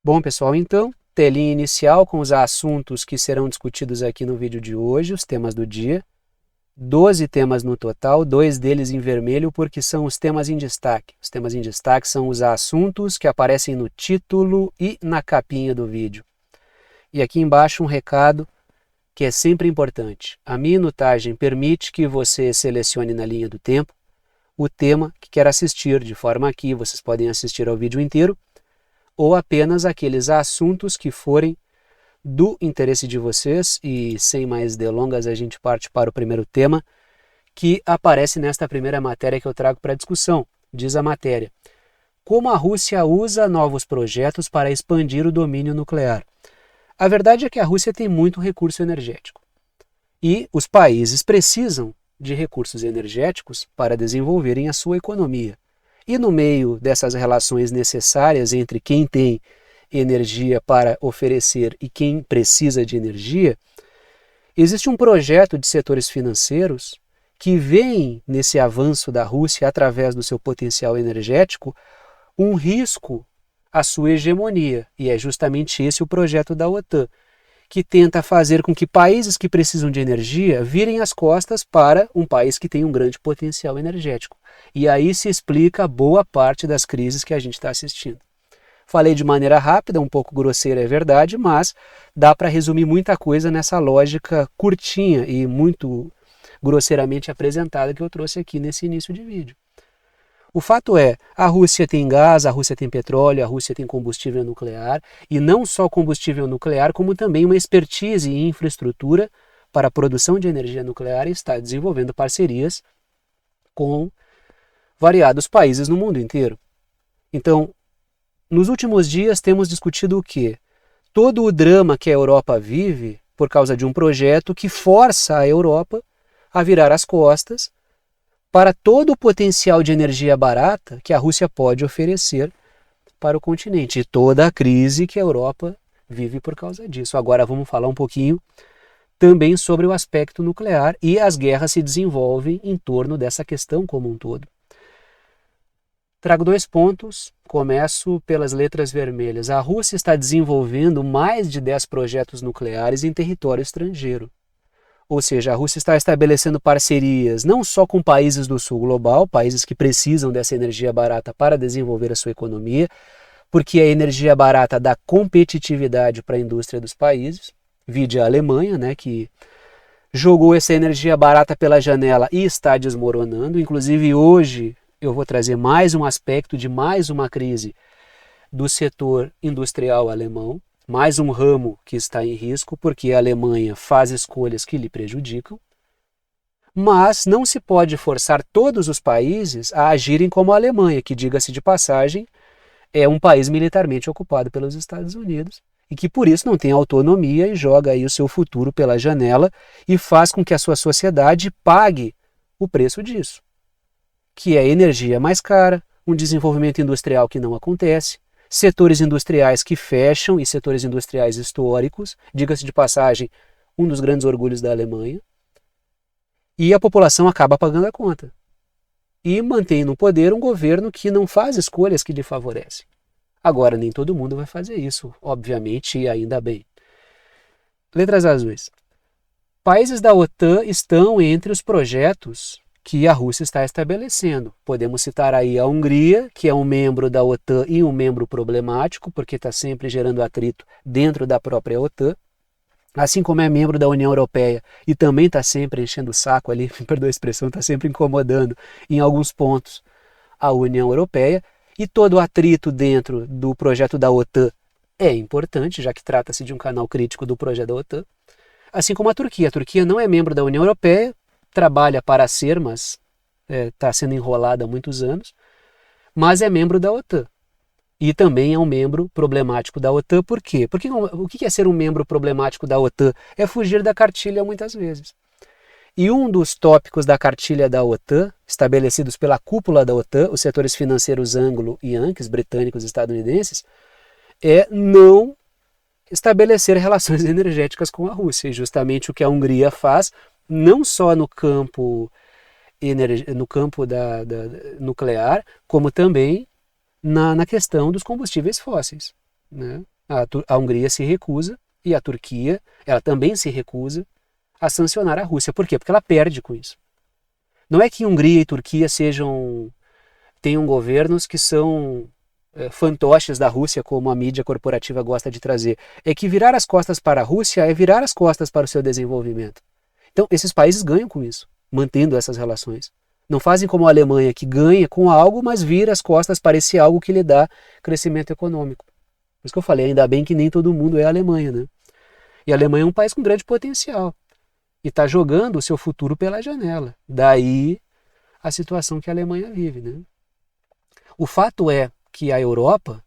Bom, pessoal, então, telinha inicial com os assuntos que serão discutidos aqui no vídeo de hoje, os temas do dia. 12 temas no total, 2 deles em vermelho porque são os temas em destaque. Os temas em destaque são os assuntos que aparecem no título e na capinha do vídeo. E aqui embaixo um recado que é sempre importante. A minutagem permite que você selecione na linha do tempo o tema que quer assistir, de forma que vocês podem assistir ao vídeo inteiro ou apenas aqueles assuntos que forem do interesse de vocês. E sem mais delongas a gente parte para o primeiro tema que aparece nesta primeira matéria que eu trago para discussão. Diz a matéria: como a Rússia usa novos projetos para expandir o domínio nuclear. A verdade é que a Rússia tem muito recurso energético e os países precisam de recursos energéticos para desenvolverem a sua economia. E no meio dessas relações necessárias entre quem tem energia para oferecer e quem precisa de energia, existe um projeto de setores financeiros que veem nesse avanço da Rússia através do seu potencial energético um risco à sua hegemonia. E é justamente esse o projeto da OTAN, que tenta fazer com que países que precisam de energia virem as costas para um país que tem um grande potencial energético. E aí se explica boa parte das crises que a gente está assistindo. Falei de maneira rápida, um pouco grosseira, é verdade, mas dá para resumir muita coisa nessa lógica curtinha e muito grosseiramente apresentada que eu trouxe aqui nesse início de vídeo. O fato é, a Rússia tem gás, a Rússia tem petróleo, a Rússia tem combustível nuclear, e não só combustível nuclear, como também uma expertise e infraestrutura para a produção de energia nuclear, e está desenvolvendo parcerias com variados países no mundo inteiro. Então, nos últimos dias temos discutido o quê? Todo o drama que a Europa vive por causa de um projeto que força a Europa a virar as costas para todo o potencial de energia barata que a Rússia pode oferecer para o continente e toda a crise que a Europa vive por causa disso. Agora vamos falar um pouquinho também sobre o aspecto nuclear, e as guerras se desenvolvem em torno dessa questão como um todo. Trago 2 pontos, começo pelas letras vermelhas. A Rússia está desenvolvendo mais de 10 projetos nucleares em território estrangeiro. Ou seja, a Rússia está estabelecendo parcerias não só com países do sul global, países que precisam dessa energia barata para desenvolver a sua economia, porque a energia barata dá competitividade para a indústria dos países, vide a Alemanha, né, que jogou essa energia barata pela janela e está desmoronando. Inclusive hoje eu vou trazer mais um aspecto de mais uma crise do setor industrial alemão, mais um ramo que está em risco, porque a Alemanha faz escolhas que lhe prejudicam, mas não se pode forçar todos os países a agirem como a Alemanha, que, diga-se de passagem, é um país militarmente ocupado pelos Estados Unidos e que por isso não tem autonomia e joga aí o seu futuro pela janela e faz com que a sua sociedade pague o preço disso, que é energia mais cara, um desenvolvimento industrial que não acontece, setores industriais que fecham e setores industriais históricos, diga-se de passagem, um dos grandes orgulhos da Alemanha, e a população acaba pagando a conta. E mantém no poder um governo que não faz escolhas que lhe favorecem. Agora, nem todo mundo vai fazer isso, obviamente, e ainda bem. Letras azuis. Países da OTAN estão entre os projetos que a Rússia está estabelecendo. Podemos citar aí a Hungria, que é um membro da OTAN e um membro problemático, porque está sempre gerando atrito dentro da própria OTAN, assim como é membro da União Europeia e também está sempre enchendo o saco ali, me perdoa a expressão, está sempre incomodando em alguns pontos a União Europeia, e todo o atrito dentro do projeto da OTAN é importante, já que trata-se de um canal crítico do projeto da OTAN, assim como a Turquia. A Turquia não é membro da União Europeia, trabalha para ser, mas está sendo enrolada há muitos anos, mas é membro da OTAN. E também é um membro problemático da OTAN. Por quê? Porque o que é ser um membro problemático da OTAN? É fugir da cartilha muitas vezes. E um dos tópicos da cartilha da OTAN, estabelecidos pela cúpula da OTAN, os setores financeiros anglo e yankees, britânicos e estadunidenses, é não estabelecer relações energéticas com a Rússia. E justamente o que a Hungria faz, não só no campo nuclear, como também na questão dos combustíveis fósseis, né? A Hungria se recusa e a Turquia, ela também se recusa a sancionar a Rússia. Por quê? Porque ela perde com isso. Não é que Hungria e Turquia tenham governos que são fantoches da Rússia, como a mídia corporativa gosta de trazer. É que virar as costas para a Rússia é virar as costas para o seu desenvolvimento. Então, esses países ganham com isso, mantendo essas relações. Não fazem como a Alemanha, que ganha com algo, mas vira as costas para esse algo que lhe dá crescimento econômico. Por isso que eu falei, ainda bem que nem todo mundo é a Alemanha, né? E a Alemanha é um país com grande potencial. E está jogando o seu futuro pela janela. Daí a situação que a Alemanha vive, né? O fato é que a Europa,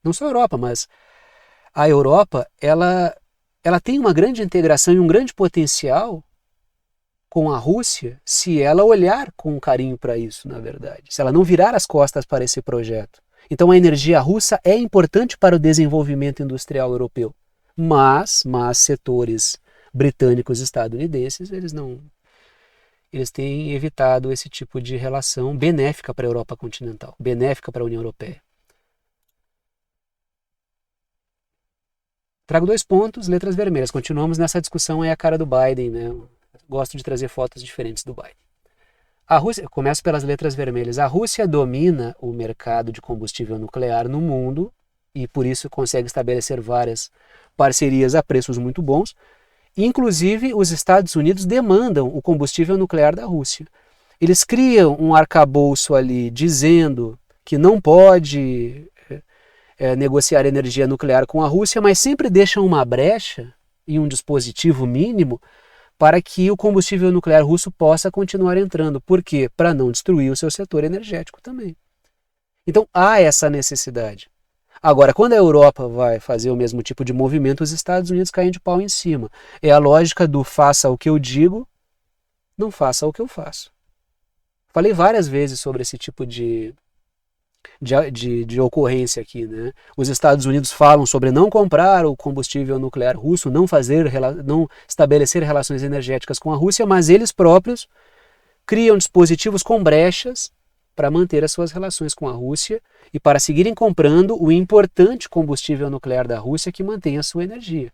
não só a Europa, mas a Europa, ela tem uma grande integração e um grande potencial com a Rússia se ela olhar com carinho para isso, na verdade. Se ela não virar as costas para esse projeto. Então a energia russa é importante para o desenvolvimento industrial europeu. Mas setores britânicos e estadunidenses, eles têm evitado esse tipo de relação benéfica para a Europa continental, benéfica para a União Europeia. Trago 2 pontos, letras vermelhas. Continuamos nessa discussão aí a cara do Biden, né? Gosto de trazer fotos diferentes do Biden. A Rússia, começo pelas letras vermelhas. A Rússia domina o mercado de combustível nuclear no mundo e por isso consegue estabelecer várias parcerias a preços muito bons. Inclusive, os Estados Unidos demandam o combustível nuclear da Rússia. Eles criam um arcabouço ali dizendo que não pode negociar energia nuclear com a Rússia, mas sempre deixam uma brecha e um dispositivo mínimo para que o combustível nuclear russo possa continuar entrando. Por quê? Para não destruir o seu setor energético também. Então há essa necessidade. Agora, quando a Europa vai fazer o mesmo tipo de movimento, os Estados Unidos caem de pau em cima. É a lógica do faça o que eu digo, não faça o que eu faço. Falei várias vezes sobre esse tipo de ocorrência aqui, né? Os Estados Unidos falam sobre não comprar o combustível nuclear russo, não estabelecer relações energéticas com a Rússia, mas eles próprios criam dispositivos com brechas para manter as suas relações com a Rússia e para seguirem comprando o importante combustível nuclear da Rússia que mantém a sua energia.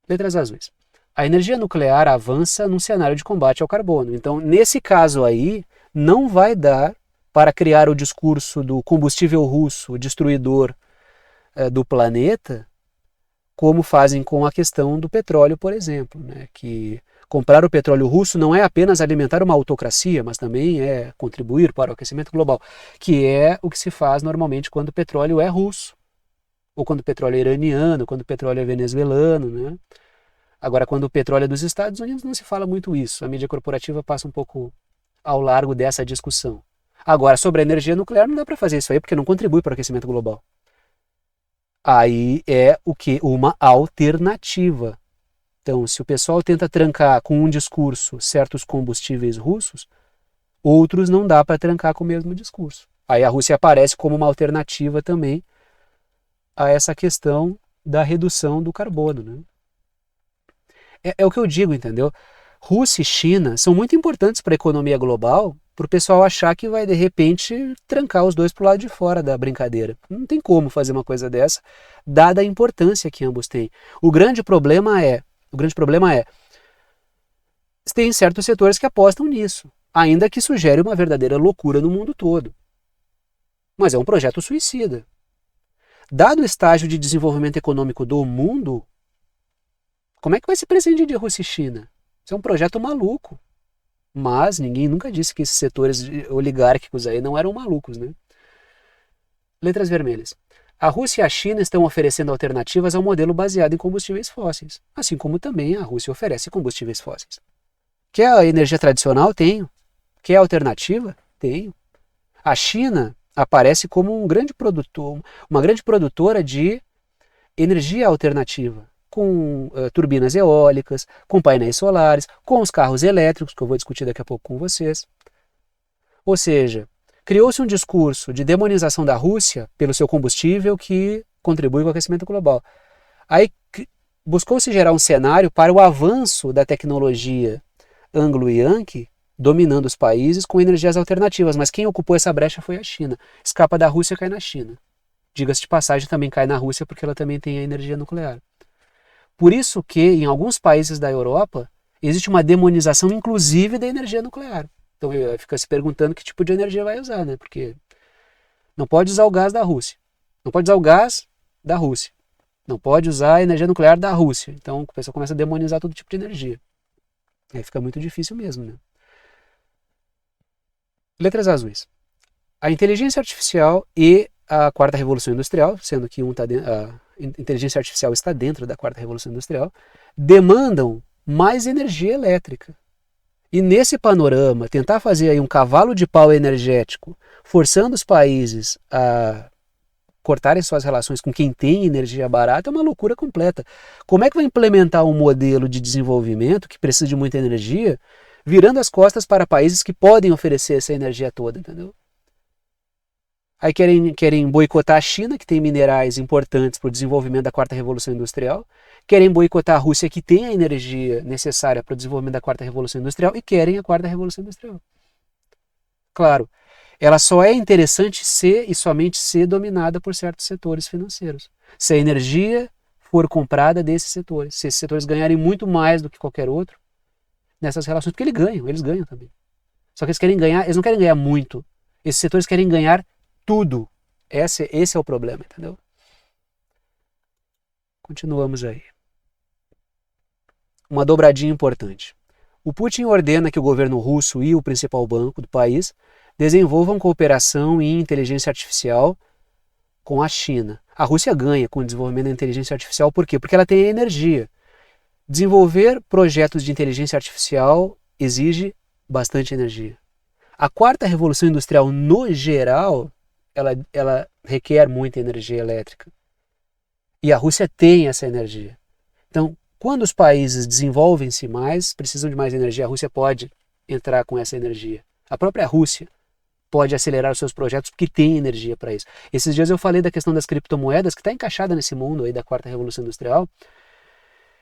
Letras azuis. A energia nuclear avança num cenário de combate ao carbono. Então, nesse caso aí, não vai dar para criar o discurso do combustível russo, o destruidor do planeta, como fazem com a questão do petróleo, por exemplo, né? Que comprar o petróleo russo não é apenas alimentar uma autocracia, mas também é contribuir para o aquecimento global, que é o que se faz normalmente quando o petróleo é russo, ou quando o petróleo é iraniano, quando o petróleo é venezuelano, né? Agora, quando o petróleo é dos Estados Unidos, não se fala muito isso. A mídia corporativa passa um pouco ao largo dessa discussão. Agora, sobre a energia nuclear, não dá para fazer isso aí, porque não contribui para o aquecimento global. Aí é o que? Uma alternativa. Então, se o pessoal tenta trancar com um discurso certos combustíveis russos, outros não dá para trancar com o mesmo discurso. Aí a Rússia aparece como uma alternativa também a essa questão da redução do carbono, né? É o que eu digo, entendeu? Rússia e China são muito importantes para a economia global, para o pessoal achar que vai, de repente, trancar os dois para o lado de fora da brincadeira. Não tem como fazer uma coisa dessa, dada a importância que ambos têm. O grande problema é, tem certos setores que apostam nisso, ainda que sugere uma verdadeira loucura no mundo todo. Mas é um projeto suicida. Dado o estágio de desenvolvimento econômico do mundo, como é que vai se prescindir de Rússia e China? Isso é um projeto maluco. Mas ninguém nunca disse que esses setores oligárquicos aí não eram malucos, né? Letras vermelhas. A Rússia e a China estão oferecendo alternativas ao modelo baseado em combustíveis fósseis, assim como também a Rússia oferece combustíveis fósseis. Quer a energia tradicional? Tenho. Quer a alternativa? Tenho. A China aparece como uma grande produtora de energia alternativa, com turbinas eólicas, com painéis solares, com os carros elétricos, que eu vou discutir daqui a pouco com vocês. Ou seja, criou-se um discurso de demonização da Rússia pelo seu combustível que contribui com o aquecimento global. Aí buscou-se gerar um cenário para o avanço da tecnologia anglo-yankee, dominando os países com energias alternativas, mas quem ocupou essa brecha foi a China. Escapa da Rússia e cai na China. diga-se de passagem, também cai na Rússia porque ela também tem a energia nuclear. Por isso que em alguns países da Europa existe uma demonização inclusive da energia nuclear. Então fica se perguntando que tipo de energia vai usar, né? Porque não pode usar o gás da Rússia. Não pode usar o gás da Rússia. Não pode usar a energia nuclear da Rússia. Então a pessoa começa a demonizar todo tipo de energia. Aí fica muito difícil mesmo, né? Letras azuis. A inteligência artificial e a quarta revolução industrial, sendo que a inteligência artificial está dentro da quarta revolução industrial, demandam mais energia elétrica. E nesse panorama, tentar fazer aí um cavalo de pau energético, forçando os países a cortarem suas relações com quem tem energia barata, é uma loucura completa. Como é que vai implementar um modelo de desenvolvimento que precisa de muita energia, virando as costas para países que podem oferecer essa energia toda, entendeu? Aí querem boicotar a China, que tem minerais importantes para o desenvolvimento da quarta revolução industrial, querem boicotar a Rússia, que tem a energia necessária para o desenvolvimento da quarta revolução industrial, e querem a quarta revolução industrial. Claro, ela só é interessante ser e somente ser dominada por certos setores financeiros. Se a energia for comprada desses setores, se esses setores ganharem muito mais do que qualquer outro nessas relações, porque eles ganham também. Só que eles não querem ganhar muito, esses setores querem ganhar tudo. Esse é o problema, entendeu? Continuamos aí. Uma dobradinha importante. O Putin ordena que o governo russo e o principal banco do país desenvolvam cooperação em inteligência artificial com a China. A Rússia ganha com o desenvolvimento da inteligência artificial, por quê? Porque ela tem energia. Desenvolver projetos de inteligência artificial exige bastante energia. A quarta revolução industrial, no geral, ela requer muita energia elétrica. E a Rússia tem essa energia. Então, quando os países desenvolvem-se mais, precisam de mais energia, a Rússia pode entrar com essa energia. A própria Rússia pode acelerar os seus projetos porque tem energia para isso. Esses dias eu falei da questão das criptomoedas, que está encaixada nesse mundo aí da quarta revolução industrial.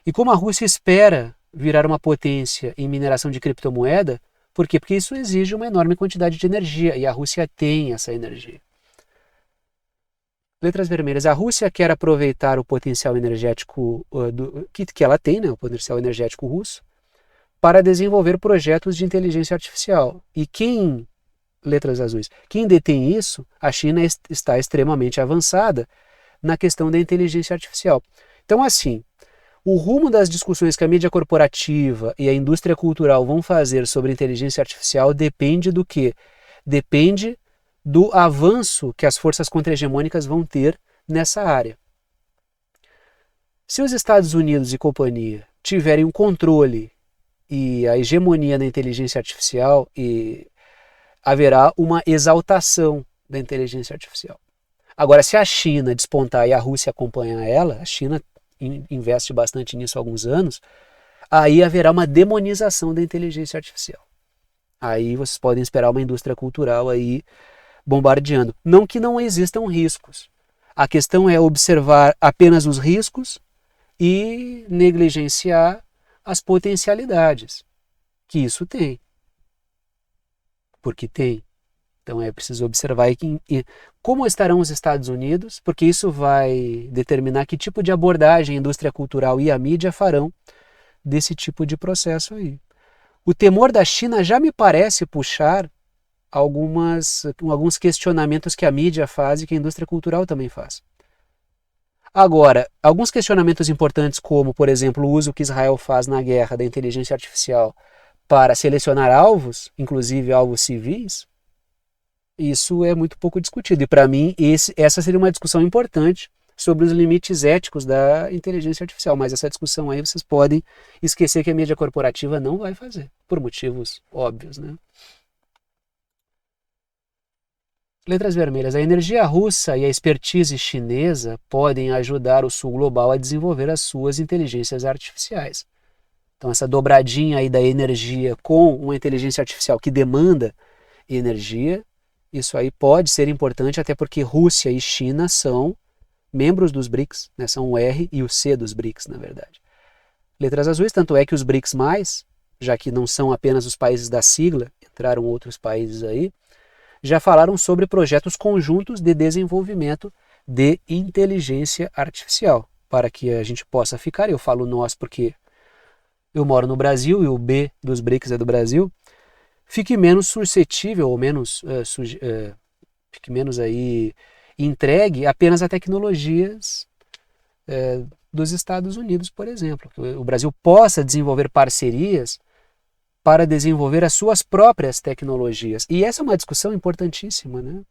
E como a Rússia espera virar uma potência em mineração de criptomoeda, por quê? Porque isso exige uma enorme quantidade de energia, e a Rússia tem essa energia. Letras vermelhas. A Rússia quer aproveitar o potencial energético que ela tem, né, o potencial energético russo, para desenvolver projetos de inteligência artificial. E letras azuis, quem detém isso, a China está extremamente avançada na questão da inteligência artificial. Então, assim, o rumo das discussões que a mídia corporativa e a indústria cultural vão fazer sobre inteligência artificial depende do quê? Depende do avanço que as forças contra-hegemônicas vão ter nessa área. Se os Estados Unidos e companhia tiverem um controle e a hegemonia na inteligência artificial, haverá uma exaltação da inteligência artificial. Agora, se a China despontar e a Rússia acompanhar ela, a China investe bastante nisso há alguns anos, aí haverá uma demonização da inteligência artificial. Aí vocês podem esperar uma indústria cultural aí bombardeando. Não que não existam riscos. A questão é observar apenas os riscos e negligenciar as potencialidades que isso tem. Porque tem. Então é preciso observar como estarão os Estados Unidos, porque isso vai determinar que tipo de abordagem a indústria cultural e a mídia farão desse tipo de processo aí. O temor da China já me parece puxar alguns questionamentos que a mídia faz e que a indústria cultural também faz. Agora, alguns questionamentos importantes, como, por exemplo, o uso que Israel faz na guerra da inteligência artificial para selecionar alvos, inclusive alvos civis, isso é muito pouco discutido. E, para mim, essa seria uma discussão importante sobre os limites éticos da inteligência artificial. Mas essa discussão aí vocês podem esquecer que a mídia corporativa não vai fazer, por motivos óbvios, né? Letras vermelhas. A energia russa e a expertise chinesa podem ajudar o sul global a desenvolver as suas inteligências artificiais. Então, essa dobradinha aí da energia com uma inteligência artificial que demanda energia, isso aí pode ser importante, até porque Rússia e China são membros dos BRICS, né? São o R e o C dos BRICS, na verdade. Letras azuis, tanto é que os BRICS+, já que não são apenas os países da sigla, entraram outros países aí, já falaram sobre projetos conjuntos de desenvolvimento de inteligência artificial, para que a gente possa ficar, eu falo nós porque eu moro no Brasil e o B dos BRICS é do Brasil, fique menos suscetível ou menos, fique menos aí entregue apenas a tecnologias dos Estados Unidos, por exemplo. Que o Brasil possa desenvolver parcerias para desenvolver as suas próprias tecnologias. E essa é uma discussão importantíssima, né?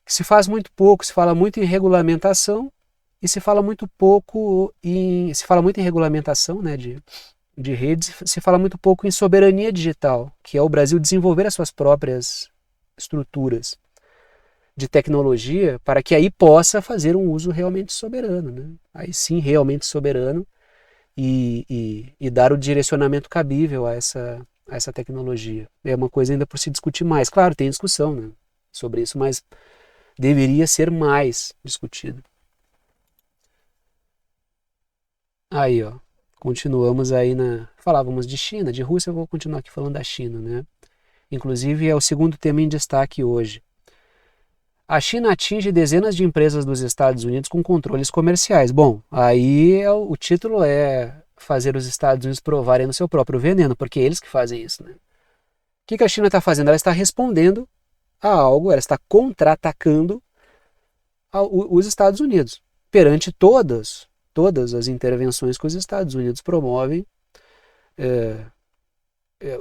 Se faz muito pouco, se fala muito em regulamentação e se fala muito pouco em regulamentação, né, de redes, se fala muito pouco em soberania digital, que é o Brasil desenvolver as suas próprias estruturas de tecnologia para que aí possa fazer um uso realmente soberano, né? Aí sim, realmente soberano e dar o direcionamento cabível a essa tecnologia. É uma coisa ainda por se discutir mais. Claro, tem discussão, né, sobre isso, mas deveria ser mais discutido. Aí, ó, continuamos aí falávamos de China, de Rússia, eu vou continuar aqui falando da China, né? Inclusive é o segundo tema em destaque hoje. A China atinge dezenas de empresas dos Estados Unidos com controles comerciais. Bom, aí o título é fazer os Estados Unidos provarem no seu próprio veneno, porque é eles que fazem isso, né? O que a China está fazendo? Ela está respondendo a algo, ela está contra-atacando os Estados Unidos, perante todas as intervenções que os Estados Unidos promovem,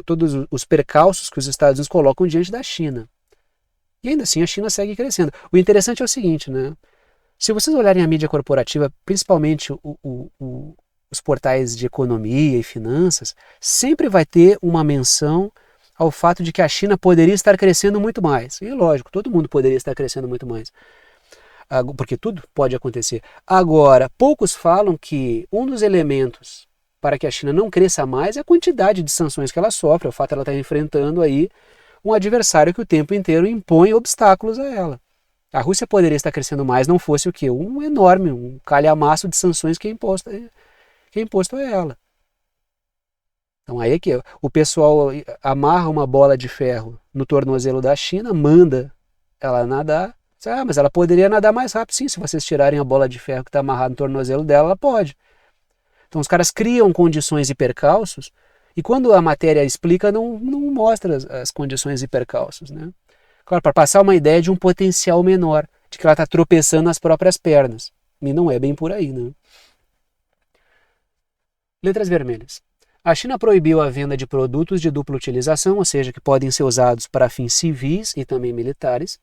todos os percalços que os Estados Unidos colocam diante da China. E ainda assim a China segue crescendo. O interessante é o seguinte, né? Se vocês olharem a mídia corporativa, principalmente os portais de economia e finanças, sempre vai ter uma menção ao fato de que a China poderia estar crescendo muito mais. E lógico, todo mundo poderia estar crescendo muito mais, porque tudo pode acontecer. Agora, poucos falam que um dos elementos para que a China não cresça mais é a quantidade de sanções que ela sofre, o fato de ela estar enfrentando aí um adversário que o tempo inteiro impõe obstáculos a ela. A Rússia poderia estar crescendo mais, não fosse o quê? Um calhamaço de sanções que é imposto a ela. Então aí é que o pessoal amarra uma bola de ferro no tornozelo da China, manda ela nadar. Mas ela poderia nadar mais rápido. Sim, se vocês tirarem a bola de ferro que está amarrada no tornozelo dela, ela pode. Então os caras criam condições e percalços, e quando a matéria explica, não mostra as condições e percalços, né? Claro, para passar uma ideia de um potencial menor, de que ela está tropeçando nas próprias pernas. E não é bem por aí, né? Letras vermelhas. A China proibiu a venda de produtos de dupla utilização, ou seja, que podem ser usados para fins civis e também militares,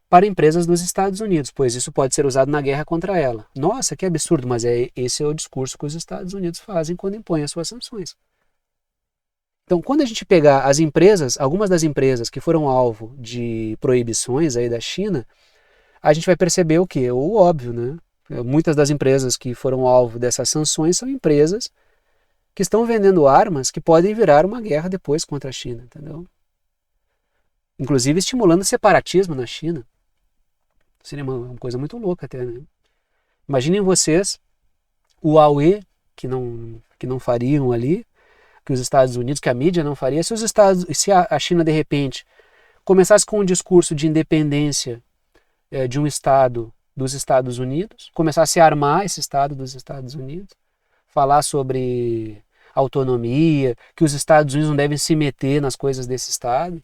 para empresas dos Estados Unidos, pois isso pode ser usado na guerra contra ela. Nossa, que absurdo, mas esse é o discurso que os Estados Unidos fazem quando impõem as suas sanções. Então, quando a gente pegar as empresas, algumas das empresas que foram alvo de proibições aí da China, a gente vai perceber o quê? O óbvio, né? Muitas das empresas que foram alvo dessas sanções são empresas que estão vendendo armas que podem virar uma guerra depois contra a China, entendeu? Inclusive estimulando o separatismo na China. Seria uma coisa muito louca até, né? Imaginem vocês o Huawei que não fariam ali, que os Estados Unidos, que a mídia não faria, se a China de repente começasse com um discurso de independência de um estado dos Estados Unidos, começasse a armar esse estado dos Estados Unidos, falar sobre autonomia, que os Estados Unidos não devem se meter nas coisas desse estado,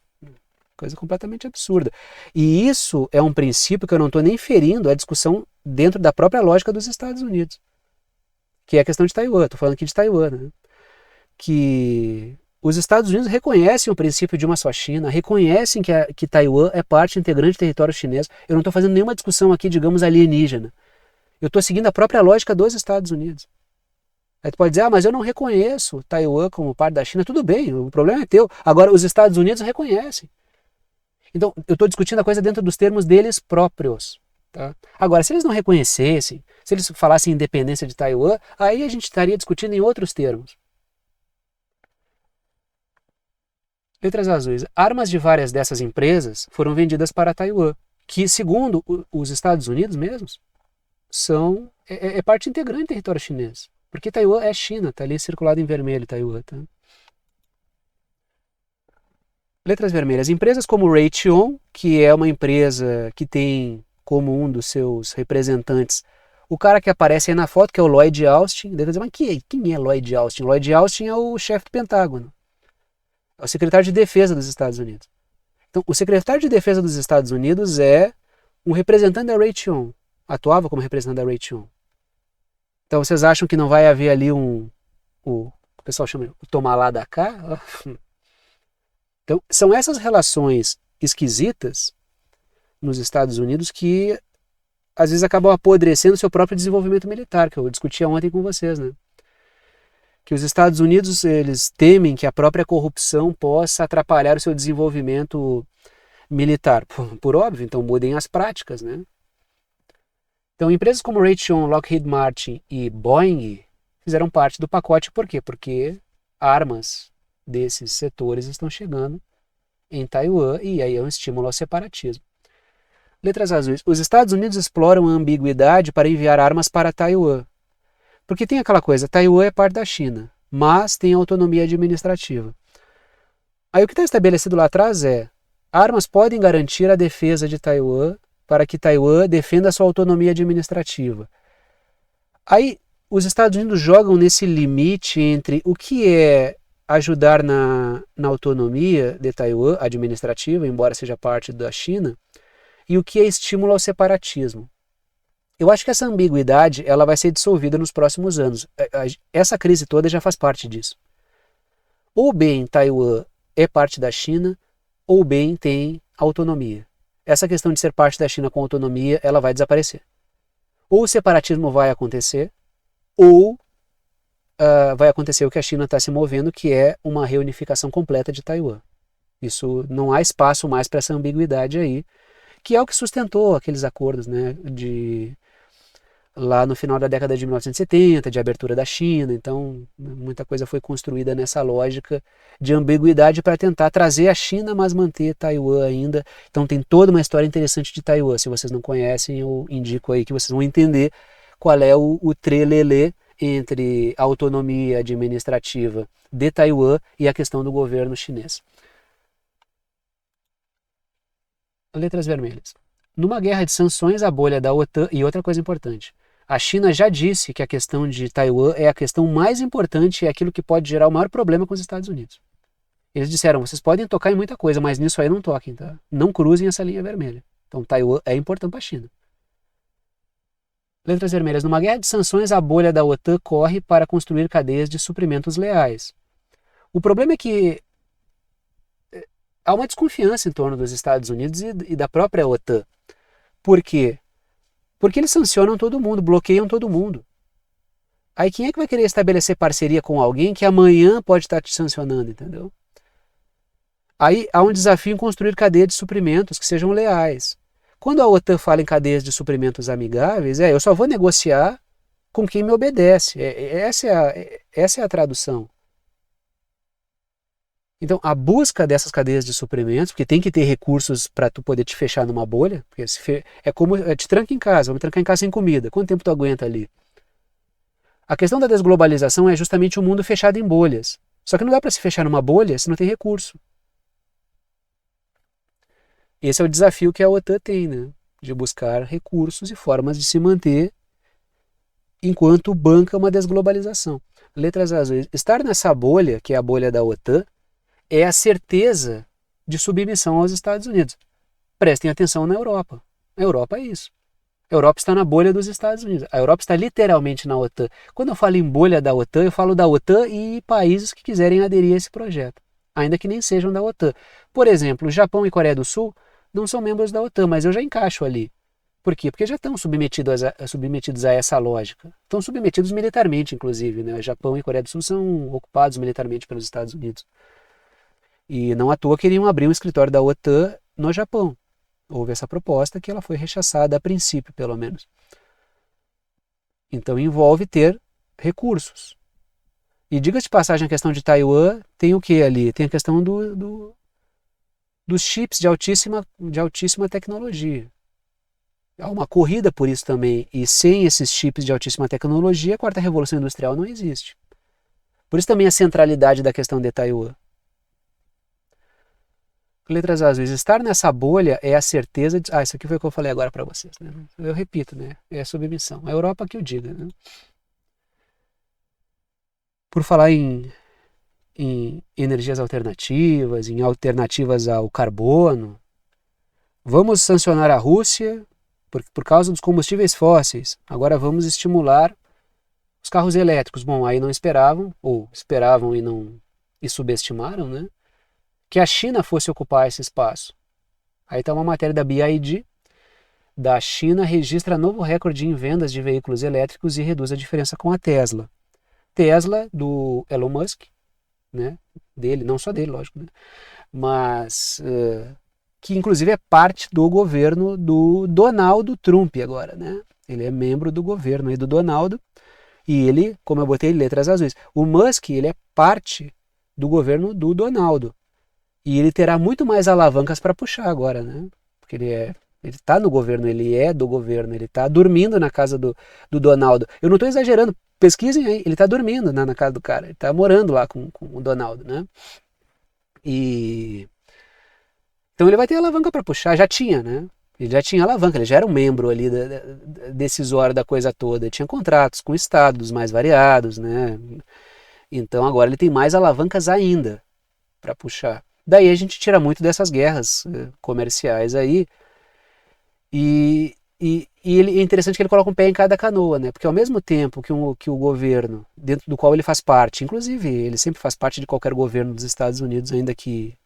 coisa completamente absurda. E isso é um princípio que eu não estou nem ferindo a discussão dentro da própria lógica dos Estados Unidos, que é a questão de Taiwan. Estou falando aqui de Taiwan, né? Que os Estados Unidos reconhecem o princípio de uma só China, reconhecem que Taiwan é parte integrante do território chinês. Eu não estou fazendo nenhuma discussão aqui, digamos, alienígena. Eu estou seguindo a própria lógica dos Estados Unidos. Aí tu pode dizer, mas eu não reconheço Taiwan como parte da China. Tudo bem, o problema é teu. Agora, os Estados Unidos reconhecem. Então, eu estou discutindo a coisa dentro dos termos deles próprios. Tá? Agora, se eles não reconhecessem, se eles falassem independência de Taiwan, aí a gente estaria discutindo em outros termos. Letras azuis. Armas de várias dessas empresas foram vendidas para Taiwan, que, segundo os Estados Unidos mesmos, é parte integrante do território chinês. Porque Taiwan é China, está ali circulado em vermelho Taiwan. Tá? Letras vermelhas. Empresas como Raytheon, que é uma empresa que tem como um dos seus representantes o cara que aparece aí na foto, que é o Lloyd Austin. Deve dizer, mas quem é Lloyd Austin? Lloyd Austin é o chefe do Pentágono, é o secretário de Defesa dos Estados Unidos. Então, o secretário de Defesa dos Estados Unidos é um representante da Raytheon, atuava como representante da Raytheon. Então, vocês acham que não vai haver ali o pessoal chama o tomar lá da cá? Então, são essas relações esquisitas nos Estados Unidos que às vezes acabam apodrecendo o seu próprio desenvolvimento militar, que eu discutia ontem com vocês, né? Que os Estados Unidos, eles temem que a própria corrupção possa atrapalhar o seu desenvolvimento militar. Por óbvio, então mudem as práticas, né? Então, empresas como Raytheon, Lockheed Martin e Boeing fizeram parte do pacote. Por quê? Porque armas desses setores estão chegando em Taiwan e aí é um estímulo ao separatismo. Letras azuis. Os Estados Unidos exploram a ambiguidade para enviar armas para Taiwan. Porque tem aquela coisa, Taiwan é parte da China, mas tem autonomia administrativa. Aí o que está estabelecido lá atrás é, armas podem garantir a defesa de Taiwan para que Taiwan defenda a sua autonomia administrativa. Aí os Estados Unidos jogam nesse limite entre o que é ajudar na autonomia de Taiwan administrativa, embora seja parte da China, e o que é estímulo ao separatismo. Eu acho que essa ambiguidade ela vai ser dissolvida nos próximos anos. Essa crise toda já faz parte disso. Ou bem Taiwan é parte da China, ou bem tem autonomia. Essa questão de ser parte da China com autonomia, ela vai desaparecer. Ou o separatismo vai acontecer, ou vai acontecer o que a China está se movendo, que é uma reunificação completa de Taiwan. Isso não há espaço mais para essa ambiguidade aí, que é o que sustentou aqueles acordos, né, lá no final da década de 1970, de abertura da China. Então, muita coisa foi construída nessa lógica de ambiguidade para tentar trazer a China, mas manter Taiwan ainda. Então, tem toda uma história interessante de Taiwan. Se vocês não conhecem, eu indico aí que vocês vão entender qual é o trelelê entre a autonomia administrativa de Taiwan e a questão do governo chinês. Letras vermelhas. Numa guerra de sanções, a bolha da OTAN, e outra coisa importante, a China já disse que a questão de Taiwan é a questão mais importante e é aquilo que pode gerar o maior problema com os Estados Unidos. Eles disseram, vocês podem tocar em muita coisa, mas nisso aí não toquem, tá? Não cruzem essa linha vermelha. Então Taiwan é importante para a China. Letras vermelhas. Numa guerra de sanções, a bolha da OTAN corre para construir cadeias de suprimentos leais. O problema é que há uma desconfiança em torno dos Estados Unidos e da própria OTAN. Por quê? Porque eles sancionam todo mundo, bloqueiam todo mundo. Aí quem é que vai querer estabelecer parceria com alguém que amanhã pode estar te sancionando, entendeu? Aí há um desafio em construir cadeias de suprimentos que sejam leais. Quando a OTAN fala em cadeias de suprimentos amigáveis, eu só vou negociar com quem me obedece. Essa é a tradução. Então, a busca dessas cadeias de suprimentos, porque tem que ter recursos para tu poder te fechar numa bolha, porque é como te tranca em casa, vamos trancar em casa sem comida, quanto tempo tu aguenta ali? A questão da desglobalização é justamente o mundo fechado em bolhas. Só que não dá para se fechar numa bolha se não tem recurso. Esse é o desafio que a OTAN tem, né? De buscar recursos e formas de se manter enquanto banca uma desglobalização. Letras azuis. Estar nessa bolha, que é a bolha da OTAN, é a certeza de submissão aos Estados Unidos. Prestem atenção na Europa. A Europa é isso. A Europa está na bolha dos Estados Unidos. A Europa está literalmente na OTAN. Quando eu falo em bolha da OTAN, eu falo da OTAN e países que quiserem aderir a esse projeto, ainda que nem sejam da OTAN. Por exemplo, Japão e Coreia do Sul não são membros da OTAN, mas eu já encaixo ali. Por quê? Porque já estão submetidos a essa lógica. Estão submetidos militarmente, inclusive, né? Japão e Coreia do Sul são ocupados militarmente pelos Estados Unidos. E não à toa queriam abrir um escritório da OTAN no Japão. Houve essa proposta que ela foi rechaçada a princípio, pelo menos. Então envolve ter recursos. E diga-se de passagem, a questão de Taiwan tem o que ali? Tem a questão dos chips de altíssima tecnologia. Há uma corrida por isso também. E sem esses chips de altíssima tecnologia, a quarta revolução industrial não existe. Por isso também a centralidade da questão de Taiwan. letras azuis, estar nessa bolha é a certeza de... isso aqui foi o que eu falei agora para vocês, né? Eu repito, né? É submissão. A Europa que o diga, né? Por falar em energias alternativas, em alternativas ao carbono, vamos sancionar a Rússia por causa dos combustíveis fósseis. Agora vamos estimular os carros elétricos. Bom, aí não esperavam, ou esperavam e subestimaram, né? Que a China fosse ocupar esse espaço. Aí está uma matéria da BID, da China registra novo recorde em vendas de veículos elétricos e reduz a diferença com a Tesla. Tesla, do Elon Musk, né? Dele, não só dele, lógico, né? Mas que inclusive é parte do governo do Donald Trump agora, né? Ele é membro do governo aí do Donald, e ele, como eu botei letras azuis, o Musk, ele é parte do governo do Donald, e ele terá muito mais alavancas para puxar agora, né? Porque ele está no governo, ele é do governo, ele está dormindo na casa do Donald. Eu não estou exagerando, pesquisem aí, ele está dormindo na casa do cara, ele está morando lá com o Donald, né? E então ele vai ter alavanca para puxar, já tinha, né? Ele já tinha alavanca, ele já era um membro ali decisório da coisa toda, ele tinha contratos com estados mais variados, né? Então agora ele tem mais alavancas ainda para puxar. Daí a gente tira muito dessas guerras comerciais aí, e ele, é interessante que ele coloca um pé em cada canoa, né? Porque ao mesmo tempo que o governo, dentro do qual ele faz parte, inclusive ele sempre faz parte de qualquer governo dos Estados Unidos, ainda que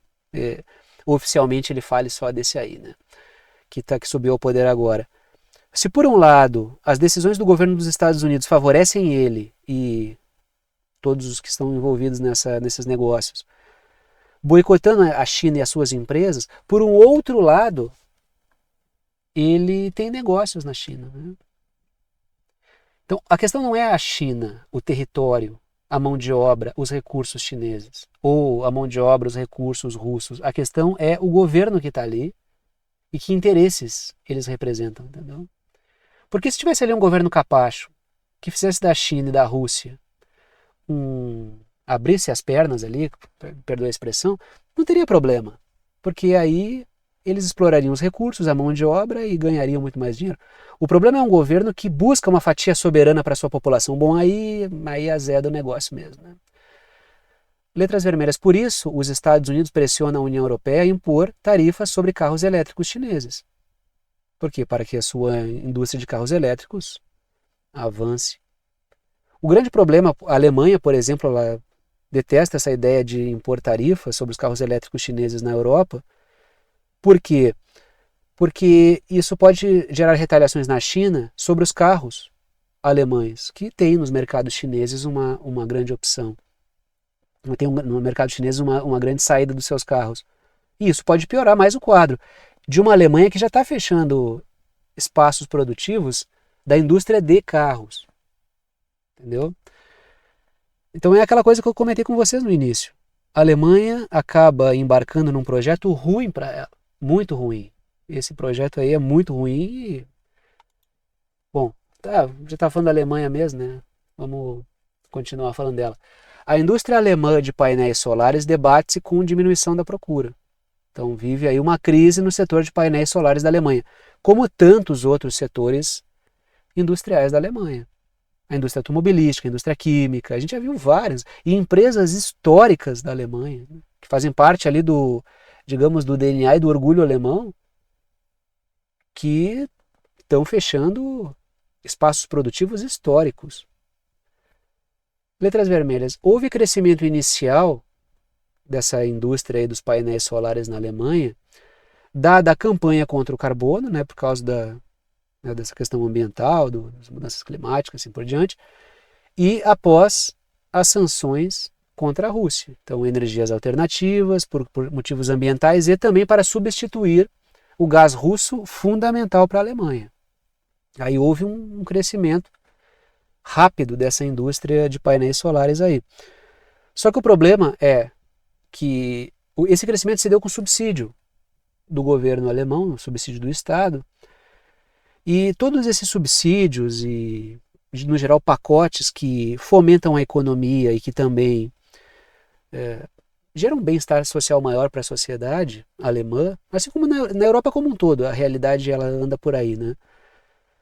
oficialmente ele fale só desse aí, né? Que subiu ao poder agora. Se por um lado as decisões do governo dos Estados Unidos favorecem ele e todos os que estão envolvidos nesses negócios, boicotando a China e as suas empresas, por um outro lado, ele tem negócios na China, né? Então, a questão não é a China, o território, a mão de obra, os recursos chineses, ou a mão de obra, os recursos russos. A questão é o governo que está ali e que interesses eles representam, entendeu? Porque se tivesse ali um governo capacho, que fizesse da China e da Rússia abrisse as pernas ali, perdoe a expressão, não teria problema, porque aí eles explorariam os recursos, a mão de obra e ganhariam muito mais dinheiro. O problema é um governo que busca uma fatia soberana para sua população. Bom, aí azeda o negócio mesmo, né? Letras vermelhas. Por isso, os Estados Unidos pressionam a União Europeia a impor tarifas sobre carros elétricos chineses. Por quê? Para que a sua indústria de carros elétricos avance. O grande problema, a Alemanha, por exemplo, ela detesta essa ideia de impor tarifas sobre os carros elétricos chineses na Europa. Por quê? Porque isso pode gerar retaliações na China sobre os carros alemães, que tem nos mercados chineses uma grande opção. Tem no mercado chinês uma grande saída dos seus carros. E isso pode piorar mais o quadro de uma Alemanha que já está fechando espaços produtivos da indústria de carros. Entendeu? Então é aquela coisa que eu comentei com vocês no início. A Alemanha acaba embarcando num projeto ruim para ela, muito ruim. Esse projeto aí é muito ruim e... Bom, já está falando da Alemanha mesmo, né? Vamos continuar falando dela. A indústria alemã de painéis solares debate-se com diminuição da procura. Então vive aí uma crise no setor de painéis solares da Alemanha, como tantos outros setores industriais da Alemanha. A indústria automobilística, a indústria química, a gente já viu várias, e empresas históricas da Alemanha, né, que fazem parte ali digamos, do DNA e do orgulho alemão, que estão fechando espaços produtivos históricos. Letras vermelhas. Houve crescimento inicial dessa indústria aí dos painéis solares na Alemanha, dada a campanha contra o carbono, né, por causa dessa questão ambiental, das mudanças climáticas, assim por diante, e após as sanções contra a Rússia. Então, energias alternativas, por motivos ambientais e também para substituir o gás russo, fundamental para a Alemanha. Aí houve um crescimento rápido dessa indústria de painéis solares aí. Só que o problema é que esse crescimento se deu com subsídio do governo alemão, subsídio do Estado, e todos esses subsídios e, no geral, pacotes que fomentam a economia e que também gera um bem-estar social maior para a sociedade alemã, assim como na Europa como um todo, a realidade ela anda por aí, né?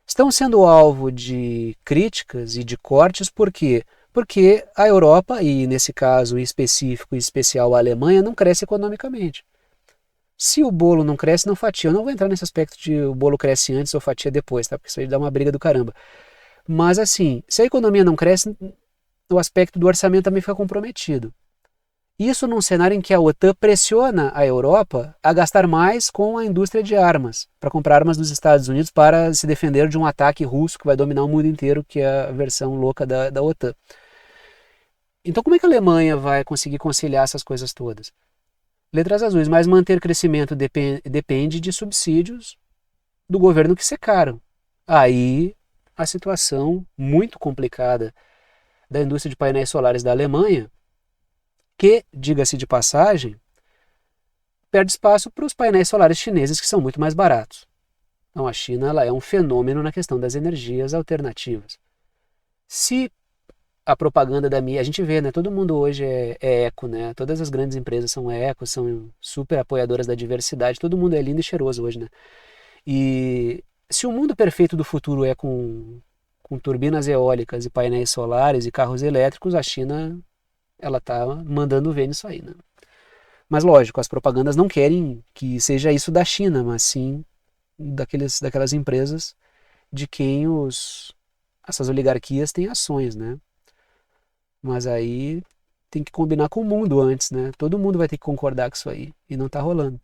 Estão sendo alvo de críticas e de cortes, por quê? Porque a Europa, e nesse caso em específico, em especial a Alemanha, não cresce economicamente. Se o bolo não cresce, não fatia. Eu não vou entrar nesse aspecto de o bolo cresce antes ou fatia depois, tá? Porque isso aí dá uma briga do caramba. Mas assim, se a economia não cresce, o aspecto do orçamento também fica comprometido. Isso num cenário em que a OTAN pressiona a Europa a gastar mais com a indústria de armas, para comprar armas dos Estados Unidos para se defender de um ataque russo que vai dominar o mundo inteiro, que é a versão louca da OTAN. Então como é que a Alemanha vai conseguir conciliar essas coisas todas? Letras azuis, mas manter crescimento depende de subsídios do governo que secaram. Aí a situação muito complicada da indústria de painéis solares da Alemanha, que, diga-se de passagem, perde espaço para os painéis solares chineses, que são muito mais baratos. Então a China ela é um fenômeno na questão das energias alternativas. Se a propaganda da mídia, a gente vê, né? Todo mundo hoje é eco, né? Todas as grandes empresas são eco, são super apoiadoras da diversidade, todo mundo é lindo e cheiroso hoje, né? E se o mundo perfeito do futuro é com turbinas eólicas e painéis solares e carros elétricos, a China ela está mandando ver nisso aí, né? Mas lógico, as propagandas não querem que seja isso da China, mas sim daquelas empresas de quem essas oligarquias têm ações, né? Mas aí tem que combinar com o mundo antes, né? Todo mundo vai ter que concordar com isso aí, e não está rolando.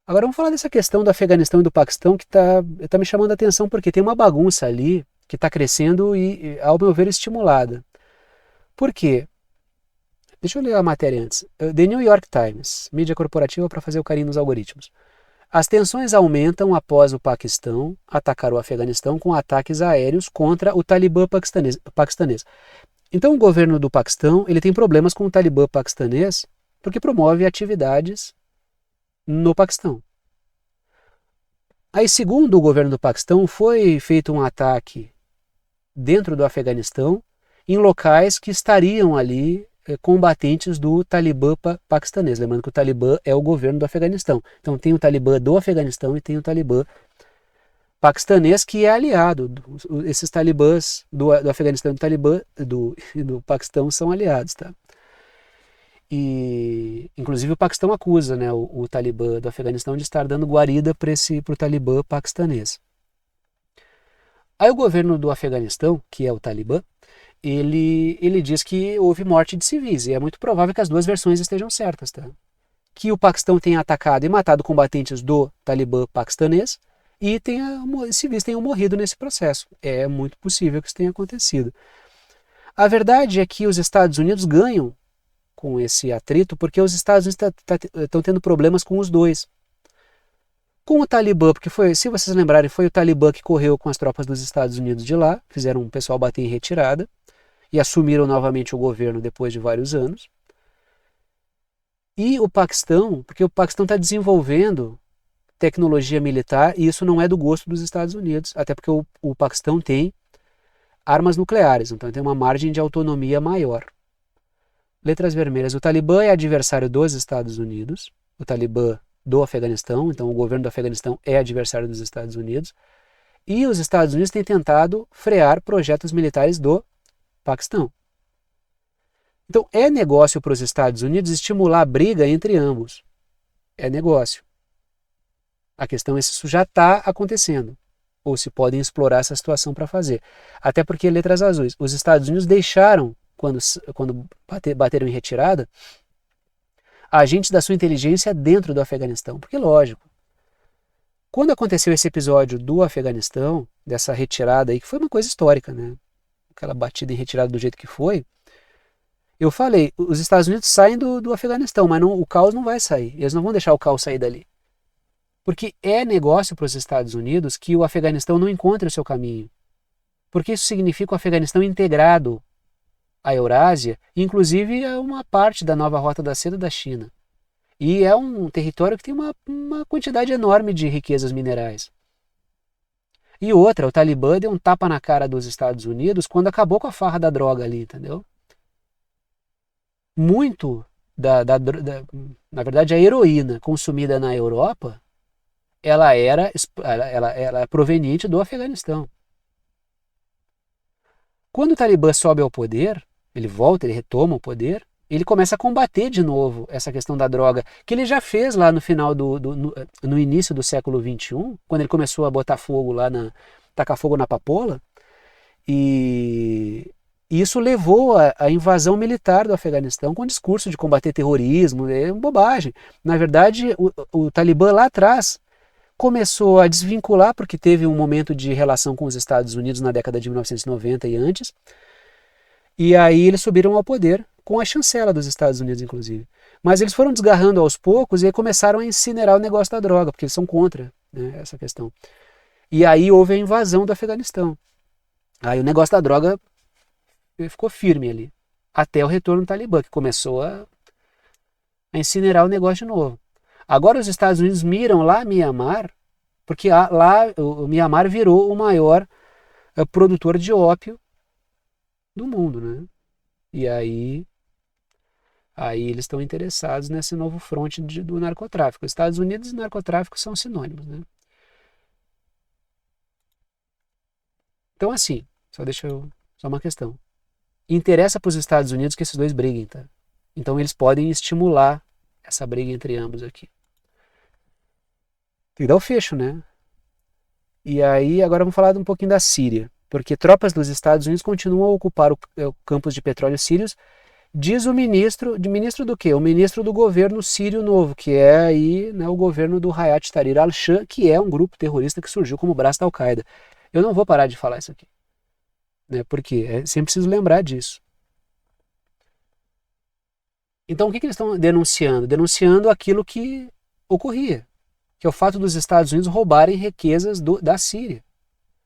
Agora vamos falar dessa questão do Afeganistão e do Paquistão que tá me chamando a atenção, porque tem uma bagunça ali que está crescendo e, ao meu ver, estimulada. Por quê? Deixa eu ler a matéria antes. The New York Times, mídia corporativa para fazer o carinho nos algoritmos. As tensões aumentam após o Paquistão atacar o Afeganistão com ataques aéreos contra o Talibã paquistanês. Então o governo do Paquistão ele tem problemas com o Talibã paquistanês porque promove atividades no Paquistão. Aí, segundo o governo do Paquistão, foi feito um ataque dentro do Afeganistão em locais que estariam ali combatentes do Talibã paquistanês. Lembrando que o Talibã é o governo do Afeganistão. Então tem o Talibã do Afeganistão e tem o Talibã paquistanês que é aliado. Esses talibãs do Afeganistão e do Talibã do Paquistão são aliados, tá? E inclusive o Paquistão acusa, né, o Talibã do Afeganistão de estar dando guarida para o Talibã paquistanês. Aí o governo do Afeganistão, que é o Talibã, ele diz que houve morte de civis, e é muito provável que as duas versões estejam certas, tá? Que o Paquistão tenha atacado e matado combatentes do Talibã paquistanês e civis tenham morrido nesse processo. É muito possível que isso tenha acontecido. A verdade é que os Estados Unidos ganham com esse atrito porque os Estados Unidos estão tendo problemas com os dois. Com o Talibã, porque foi, se vocês lembrarem, foi o Talibã que correu com as tropas dos Estados Unidos de lá, fizeram o pessoal bater em retirada e assumiram novamente o governo depois de vários anos. E o Paquistão, porque o Paquistão está desenvolvendo tecnologia militar e isso não é do gosto dos Estados Unidos, até porque o Paquistão tem armas nucleares, então tem uma margem de autonomia maior. Letras vermelhas, o Talibã é adversário dos Estados Unidos, o Talibã do Afeganistão, então o governo do Afeganistão é adversário dos Estados Unidos, e os Estados Unidos têm tentado frear projetos militares do Paquistão. Então é negócio para os Estados Unidos estimular a briga entre ambos. É negócio. A questão é se isso já está acontecendo, ou se podem explorar essa situação para fazer. Até porque, letras azuis, os Estados Unidos deixaram, quando bateram em retirada, agentes da sua inteligência dentro do Afeganistão. Porque, lógico, quando aconteceu esse episódio do Afeganistão, dessa retirada aí, que foi uma coisa histórica, né? Aquela batida em retirada do jeito que foi, eu falei, os Estados Unidos saem do Afeganistão, mas o caos não vai sair. Eles não vão deixar o caos sair dali. Porque é negócio para os Estados Unidos que o Afeganistão não encontre o seu caminho. Porque isso significa o Afeganistão integrado à Eurásia, inclusive é uma parte da nova Rota da Seda da China. E é um território que tem uma quantidade enorme de riquezas minerais. E outra, o Talibã deu um tapa na cara dos Estados Unidos quando acabou com a farra da droga ali, entendeu? muito na verdade, a heroína consumida na Europa, ela é proveniente do Afeganistão. Quando o Talibã sobe ao poder, ele volta, ele retoma o poder, ele começa a combater de novo essa questão da droga, que ele já fez lá no final no início do século XXI, quando ele começou a botar fogo lá, tacar fogo na papoula, e isso levou à invasão militar do Afeganistão com o discurso de combater terrorismo, é bobagem. Na verdade, o Talibã lá atrás começou a desvincular, porque teve um momento de relação com os Estados Unidos na década de 1990 e antes, e aí eles subiram ao poder, com a chancela dos Estados Unidos, inclusive. Mas eles foram desgarrando aos poucos e aí começaram a incinerar o negócio da droga, porque eles são contra, né, essa questão. E aí houve a invasão do Afeganistão. Aí o negócio da droga ficou firme ali, até o retorno do Talibã, que começou a incinerar o negócio de novo. Agora os Estados Unidos miram lá Mianmar, porque lá o Mianmar virou o maior produtor de ópio do mundo, né? E aí eles estão interessados nesse novo fronte do narcotráfico. Os Estados Unidos e narcotráfico são sinônimos, né? Então assim, só uma questão. Interessa para os Estados Unidos que esses dois briguem, tá? Então eles podem estimular essa briga entre ambos aqui. Tem que dar o fecho, né? E aí agora vamos falar um pouquinho da Síria, porque tropas dos Estados Unidos continuam a ocupar o campos de petróleo sírios, diz o ministro do quê? O ministro do governo sírio novo, que é aí, né, o governo do Hayat Tahrir al-Sham, que é um grupo terrorista que surgiu como braço da Al-Qaeda. Eu não vou parar de falar isso aqui, né? Porque sempre preciso lembrar disso. Então o que eles estão denunciando? Denunciando aquilo que ocorria, que é o fato dos Estados Unidos roubarem riquezas da Síria.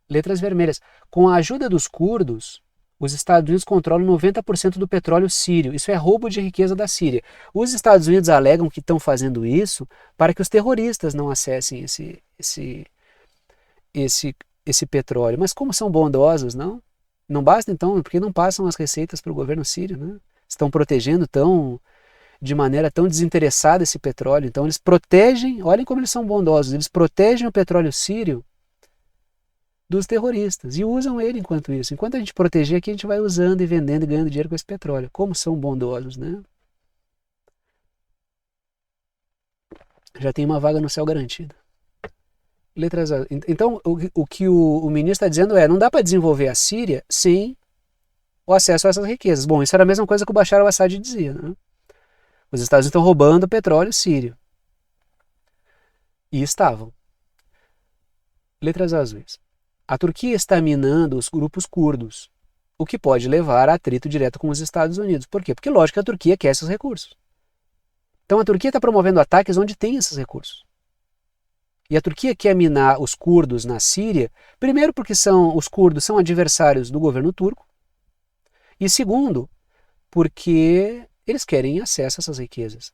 Letras vermelhas. Com a ajuda dos curdos, os Estados Unidos controlam 90% do petróleo sírio. Isso é roubo de riqueza da Síria. Os Estados Unidos alegam que estão fazendo isso para que os terroristas não acessem esse petróleo. Mas como são bondosos, não? Não basta então, porque não passam as receitas para o governo sírio, né? Estão protegendo de maneira tão desinteressada esse petróleo. Então eles protegem, olhem como eles são bondosos, eles protegem o petróleo sírio dos terroristas e usam ele enquanto isso. Enquanto a gente proteger aqui, a gente vai usando e vendendo e ganhando dinheiro com esse petróleo. Como são bondosos, né? Já tem uma vaga no céu garantida. Letras A. Então, o que o ministro está dizendo não dá para desenvolver a Síria sem o acesso a essas riquezas. Bom, isso era a mesma coisa que o Bashar al-Assad dizia, né? Os Estados Unidos estão roubando petróleo sírio. E estavam. Letras azuis. A Turquia está minando os grupos curdos, o que pode levar a atrito direto com os Estados Unidos. Por quê? Porque, lógico, a Turquia quer esses recursos. Então, a Turquia está promovendo ataques onde tem esses recursos. E a Turquia quer minar os curdos na Síria, primeiro porque os curdos são adversários do governo turco, e segundo, porque eles querem acesso a essas riquezas.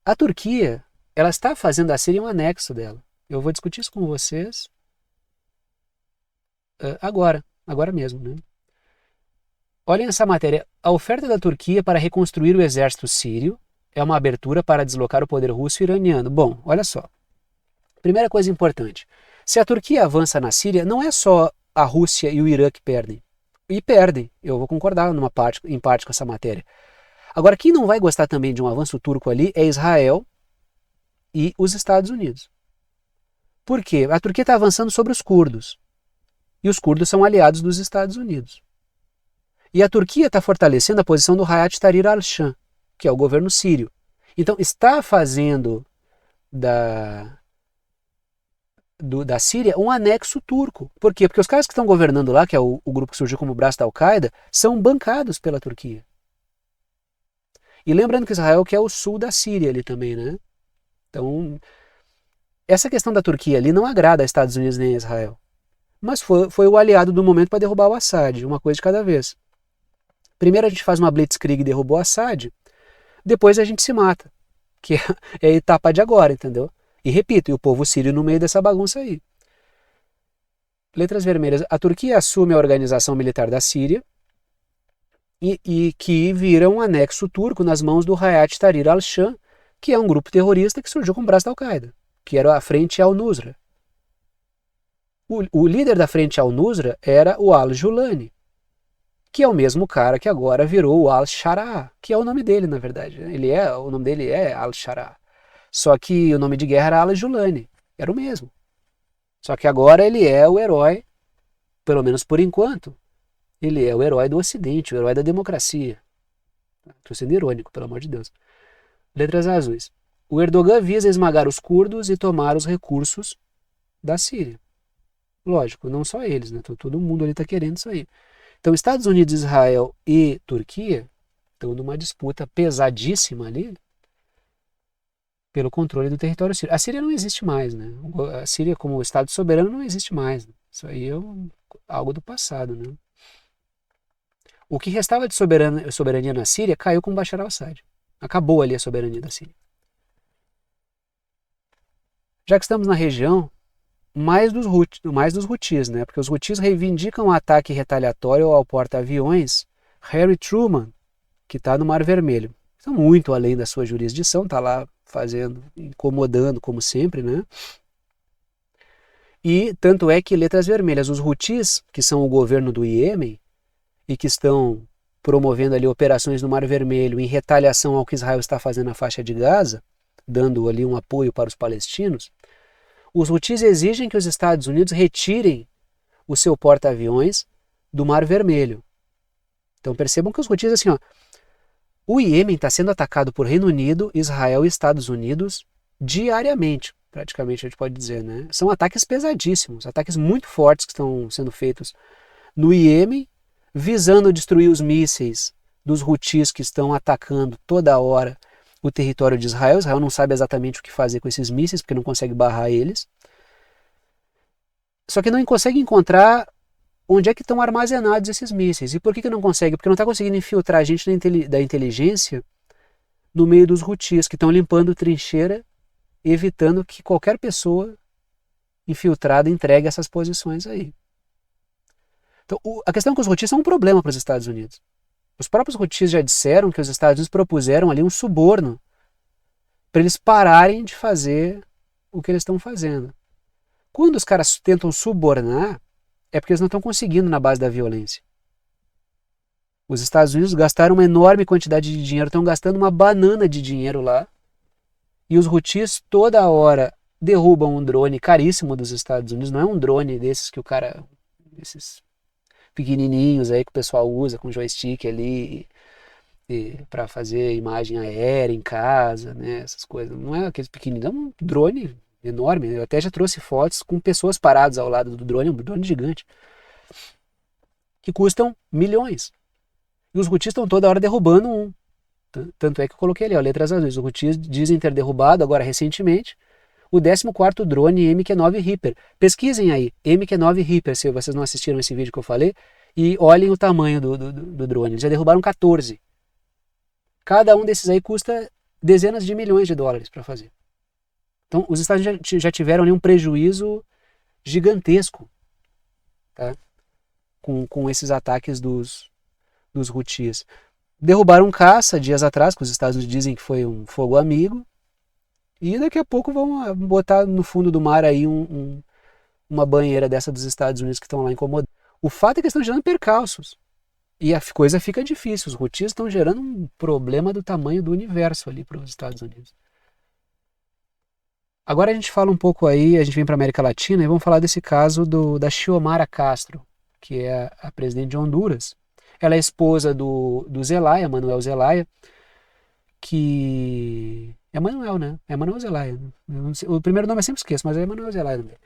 A Turquia, ela está fazendo da Síria um anexo dela. Eu vou discutir isso com vocês agora mesmo, né? Olhem essa matéria. A oferta da Turquia para reconstruir o exército sírio é uma abertura para deslocar o poder russo e iraniano. Bom, olha só. Primeira coisa importante. Se a Turquia avança na Síria, não é só a Rússia e o Irã que perdem. E perdem. Eu vou concordar em parte com essa matéria. Agora, quem não vai gostar também de um avanço turco ali é Israel e os Estados Unidos. Por quê? A Turquia está avançando sobre os curdos. E os curdos são aliados dos Estados Unidos. E a Turquia está fortalecendo a posição do Hayat Tahrir al-Sham, que é o governo sírio. Então, está fazendo da Síria um anexo turco. Por quê? Porque os caras que estão governando lá, que é o grupo que surgiu como braço da Al-Qaeda, são bancados pela Turquia. E lembrando que Israel que é o sul da Síria ali também, né? Então, essa questão da Turquia ali não agrada a Estados Unidos nem a Israel. Mas foi o aliado do momento para derrubar o Assad, uma coisa de cada vez. Primeiro a gente faz uma blitzkrieg e derrubou o Assad, depois a gente se mata, que é a etapa de agora, entendeu? E repito, e o povo sírio no meio dessa bagunça aí. Letras vermelhas. A Turquia assume a organização militar da Síria e que viram um anexo turco nas mãos do Hayat Tahrir al-Sham, que é um grupo terrorista que surgiu com o braço da Al-Qaeda, que era a Frente al-Nusra. O líder da Frente al-Nusra era o al-Julani, que é o mesmo cara que agora virou o al-Shara, que é o nome dele, na verdade. O nome dele é al-Shara. Só que o nome de guerra era al-Julani, era o mesmo. Só que agora ele é o herói, pelo menos por enquanto, ele é o herói do Ocidente, o herói da democracia. Estou sendo irônico, pelo amor de Deus. Letras azuis. O Erdogan visa esmagar os curdos e tomar os recursos da Síria. Lógico, não só eles, né? Todo mundo ali está querendo isso aí. Então, Estados Unidos, Israel e Turquia estão numa disputa pesadíssima ali pelo controle do território sírio. A Síria não existe mais, né? A Síria como Estado soberano não existe mais. Né? Isso aí é algo do passado, né? O que restava de soberania na Síria caiu com Bashar al-Assad. Acabou ali a soberania da Síria. Já que estamos na região, mais dos Houthis, né? Porque os Houthis reivindicam o ataque retaliatório ao porta-aviões Harry Truman, que está no Mar Vermelho. Está muito além da sua jurisdição, está lá fazendo, incomodando como sempre, né? E tanto é que letras vermelhas, os Houthis, que são o governo do Iêmen e que estão promovendo ali operações no Mar Vermelho em retaliação ao que Israel está fazendo na faixa de Gaza, dando ali um apoio para os palestinos, os Houthis exigem que os Estados Unidos retirem o seu porta-aviões do Mar Vermelho. Então percebam que os Houthis, assim, ó, o Iêmen está sendo atacado por Reino Unido, Israel e Estados Unidos diariamente, praticamente a gente pode dizer, né? São ataques pesadíssimos, ataques muito fortes que estão sendo feitos no Iêmen, visando destruir os mísseis dos Houthis que estão atacando toda hora o território de Israel. Israel não sabe exatamente o que fazer com esses mísseis, porque não consegue barrar eles. Só que não consegue encontrar onde é que estão armazenados esses mísseis. E por que não consegue? Porque não está conseguindo infiltrar a gente da inteligência no meio dos Houthis, que estão limpando trincheira, evitando que qualquer pessoa infiltrada entregue essas posições aí. Então, a questão é que os Houthis são um problema para os Estados Unidos. Os próprios Houthis já disseram que os Estados Unidos propuseram ali um suborno para eles pararem de fazer o que eles estão fazendo. Quando os caras tentam subornar, é porque eles não estão conseguindo na base da violência. Os Estados Unidos gastaram uma enorme quantidade de dinheiro, estão gastando uma banana de dinheiro lá, e os Houthis toda hora derrubam um drone caríssimo dos Estados Unidos. Não é um drone desses que o cara... esses pequenininhos aí que o pessoal usa com joystick ali para fazer imagem aérea em casa, né, essas coisas. Não é aqueles pequenininhos, é um drone enorme. Eu até já trouxe fotos com pessoas paradas ao lado do drone, um drone gigante, que custam milhões. E os Houthis estão toda hora derrubando um. Tanto é que eu coloquei ali, ó, letras azuis. Os Houthis dizem ter derrubado agora recentemente o 14º drone MQ-9 Reaper. Pesquisem aí, MQ-9 Reaper, se vocês não assistiram esse vídeo que eu falei, e olhem o tamanho do drone. Eles já derrubaram 14. Cada um desses aí custa dezenas de milhões de dólares para fazer. Então, os Estados Unidos já tiveram ali um prejuízo gigantesco, tá? Com esses ataques dos Houthis. Derrubaram um caça dias atrás, que os Estados Unidos dizem que foi um fogo amigo, e daqui a pouco vão botar no fundo do mar aí uma banheira dessa dos Estados Unidos que estão lá incomodando. O fato é que eles estão gerando percalços. E a coisa fica difícil. Os Houthis estão gerando um problema do tamanho do universo ali para os Estados Unidos. Agora a gente fala um pouco aí, a gente vem para a América Latina e vamos falar desse caso da Xiomara Castro, que é a presidente de Honduras. Ela é esposa do Zelaya, Manuel Zelaya, que... É Manuel, né? É Manuel Zelaya. Né? O primeiro nome eu sempre esqueço, mas é Manuel Zelaya também.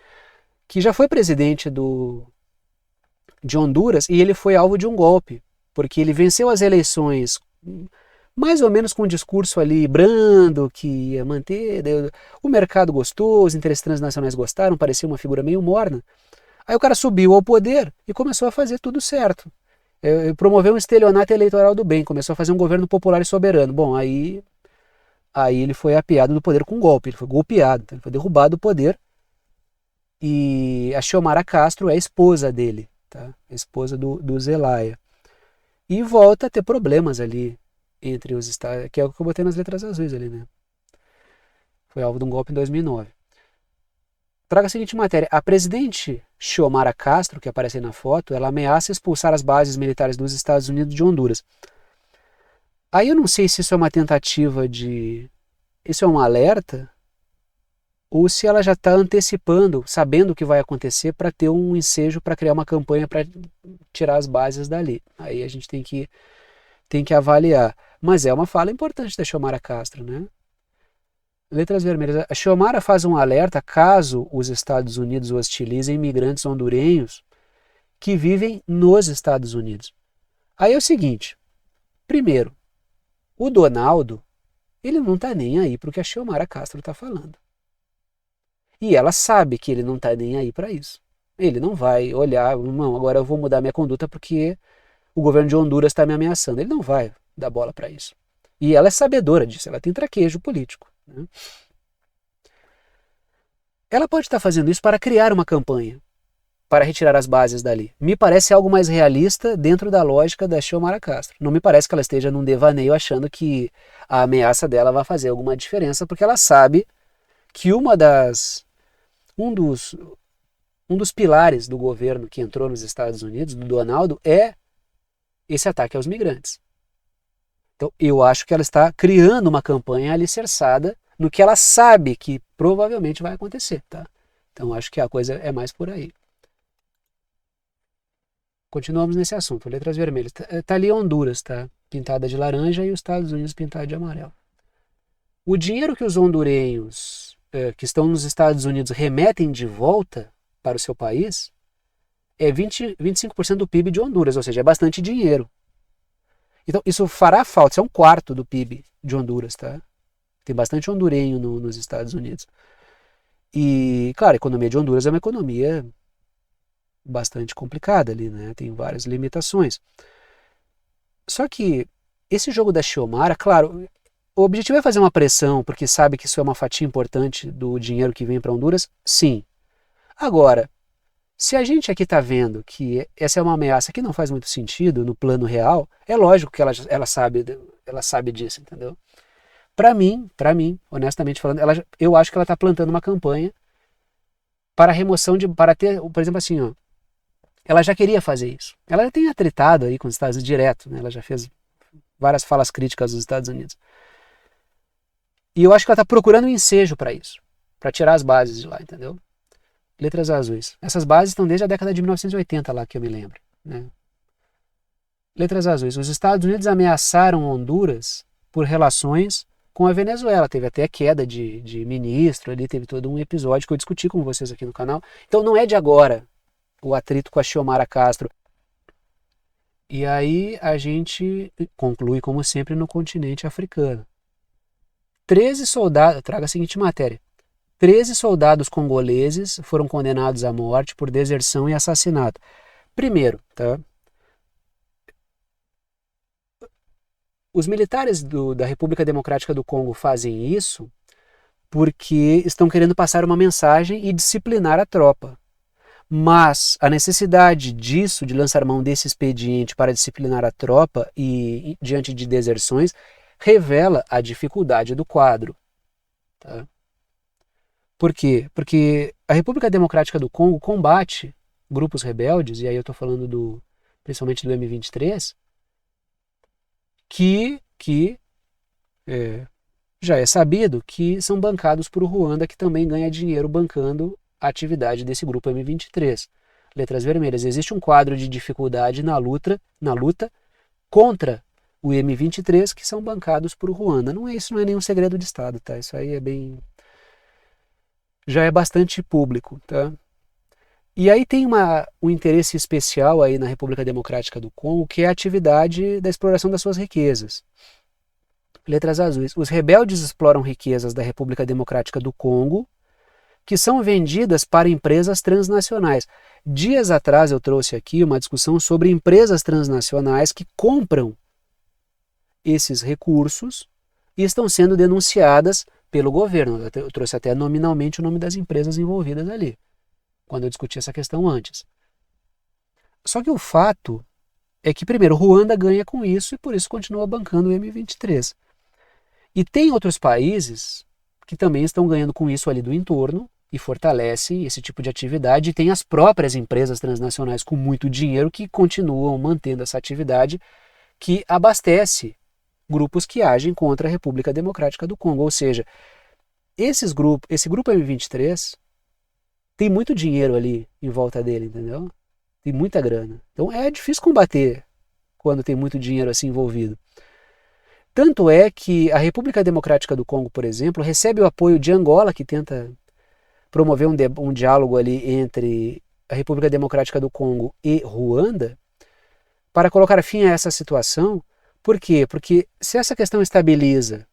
Que já foi presidente de Honduras e ele foi alvo de um golpe, porque ele venceu as eleições mais ou menos com um discurso ali brando, que ia manter, o mercado gostou, os interesses transnacionais gostaram, parecia uma figura meio morna. Aí o cara subiu ao poder e começou a fazer tudo certo. Promoveu um estelionato eleitoral do bem, começou a fazer um governo popular e soberano. Bom, aí ele foi apeado do poder com um golpe, ele foi golpeado, ele foi derrubado do poder. E a Xiomara Castro é a esposa dele, tá? A esposa do Zelaya. e volta a ter problemas ali entre os estados, que é o que eu botei nas letras azuis ali, né? Foi alvo de um golpe em 2009. Traga a seguinte matéria: a presidente Xiomara Castro, que aparece aí na foto, ela ameaça expulsar as bases militares dos Estados Unidos de Honduras. Aí eu não sei se isso é uma tentativa de... Isso é um alerta? Ou se ela já está antecipando, sabendo o que vai acontecer, para ter um ensejo para criar uma campanha para tirar as bases dali. Aí a gente tem que avaliar. Mas é uma fala importante da Xiomara Castro, né? Letras vermelhas. A Xiomara faz um alerta caso os Estados Unidos hostilizem imigrantes hondurenhos que vivem nos Estados Unidos. Aí é o seguinte: primeiro, o Donaldo, ele não está nem aí para o que a Xiomara Castro está falando. E ela sabe que ele não está nem aí para isso. Ele não vai olhar, não, agora eu vou mudar minha conduta porque o governo de Honduras está me ameaçando. Ele não vai dar bola para isso. E ela é sabedora disso, ela tem traquejo político, né? Ela pode estar fazendo isso para criar uma campanha, para retirar as bases dali. Me parece algo mais realista dentro da lógica da Xiomara Castro. Não me parece que ela esteja num devaneio achando que a ameaça dela vai fazer alguma diferença, porque ela sabe que um dos pilares do governo que entrou nos Estados Unidos, do Donaldo, é esse ataque aos migrantes. Então, eu acho que ela está criando uma campanha alicerçada no que ela sabe que provavelmente vai acontecer, tá? Então, acho que a coisa é mais por aí. Continuamos nesse assunto, letras vermelhas. Tá ali Honduras, tá? Pintada de laranja, e os Estados Unidos pintada de amarelo. O dinheiro que os hondurenhos que estão nos Estados Unidos remetem de volta para o seu país é 25% do PIB de Honduras, ou seja, é bastante dinheiro. Então, isso fará falta, isso é um quarto do PIB de Honduras, tá? Tem bastante hondurenho nos Estados Unidos. E, claro, a economia de Honduras é uma economia bastante complicada ali, né? Tem várias limitações. Só que esse jogo da Xiomara, claro, o objetivo é fazer uma pressão, porque sabe que isso é uma fatia importante do dinheiro que vem para Honduras? Sim. Agora, se a gente aqui está vendo que essa é uma ameaça que não faz muito sentido no plano real, é lógico que ela sabe disso, entendeu? Para mim, honestamente falando, eu acho que ela está plantando uma campanha para remoção para ter, por exemplo, assim, ó, ela já queria fazer isso. Ela já tem atritado aí com os Estados Unidos direto, né? Ela já fez várias falas críticas aos Estados Unidos. E eu acho que ela está procurando um ensejo para isso, para tirar as bases de lá, entendeu? Letras azuis. Essas bases estão desde a década de 1980 lá, que eu me lembro, né? Letras azuis. Os Estados Unidos ameaçaram Honduras por relações com a Venezuela. Teve até queda de ministro ali, teve todo um episódio que eu discuti com vocês aqui no canal. Então não é de agora o atrito com a Xiomara Castro. E aí a gente conclui, como sempre, no continente africano. 13 soldados, traga a seguinte matéria: 13 soldados congoleses foram condenados à morte por deserção e assassinato. Primeiro, tá? Os militares da República Democrática do Congo fazem isso porque estão querendo passar uma mensagem e disciplinar a tropa. Mas a necessidade disso, de lançar mão desse expediente para disciplinar a tropa e diante de deserções, revela a dificuldade do quadro. Tá? Por quê? Porque a República Democrática do Congo combate grupos rebeldes, e aí eu estou falando principalmente do M23, que já é sabido que são bancados por Ruanda, que também ganha dinheiro bancando a atividade desse grupo M23. Letras vermelhas. Existe um quadro de dificuldade na luta contra o M23, que são bancados por Ruanda. Isso não é nenhum segredo de Estado, tá? Isso aí já é bastante público, tá? E aí tem um interesse especial aí na República Democrática do Congo, que é a atividade da exploração das suas riquezas. Letras azuis. Os rebeldes exploram riquezas da República Democrática do Congo, que são vendidas para empresas transnacionais. Dias atrás eu trouxe aqui uma discussão sobre empresas transnacionais que compram esses recursos e estão sendo denunciadas pelo governo. Eu trouxe até nominalmente o nome das empresas envolvidas ali, quando eu discuti essa questão antes. Só que o fato é que, primeiro, Ruanda ganha com isso e por isso continua bancando o M23. E tem outros países que também estão ganhando com isso ali do entorno e fortalecem esse tipo de atividade. E tem as próprias empresas transnacionais com muito dinheiro que continuam mantendo essa atividade que abastece grupos que agem contra a República Democrática do Congo. Ou seja, esse grupo M23 tem muito dinheiro ali em volta dele, entendeu? Tem muita grana. Então é difícil combater quando tem muito dinheiro assim envolvido. Tanto é que a República Democrática do Congo, por exemplo, recebe o apoio de Angola, que tenta promover um diálogo ali entre a República Democrática do Congo e Ruanda, para colocar fim a essa situação. Por quê? Porque se essa questão estabiliza,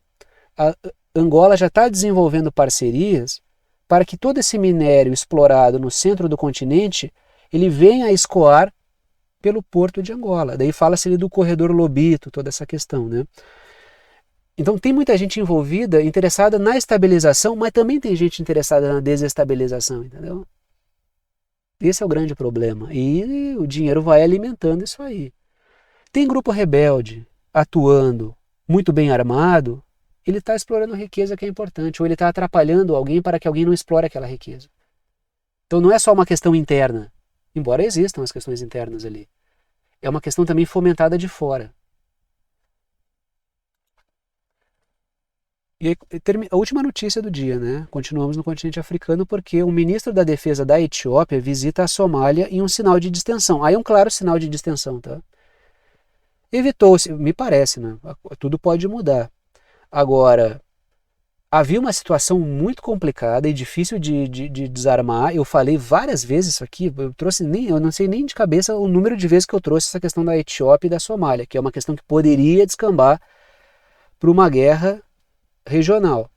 a Angola já está desenvolvendo parcerias para que todo esse minério explorado no centro do continente ele venha a escoar pelo porto de Angola. Daí fala-se ali do corredor Lobito, toda essa questão, né? Então tem muita gente envolvida, interessada na estabilização, mas também tem gente interessada na desestabilização, entendeu? Esse é o grande problema. E o dinheiro vai alimentando isso aí. Tem grupo rebelde atuando, muito bem armado, ele está explorando riqueza que é importante, ou ele está atrapalhando alguém para que alguém não explore aquela riqueza. Então não é só uma questão interna, embora existam as questões internas ali. É uma questão também fomentada de fora. E a última notícia do dia, né? Continuamos no continente africano porque o ministro da Defesa da Etiópia visita a Somália em um sinal de distensão. Aí é um claro sinal de distensão, tá? Evitou-se, me parece, né? Tudo pode mudar. Agora, havia uma situação muito complicada e difícil de desarmar. Eu falei várias vezes isso aqui, eu não sei nem de cabeça o número de vezes que eu trouxe essa questão da Etiópia e da Somália, que é uma questão que poderia descambar para uma guerra regional.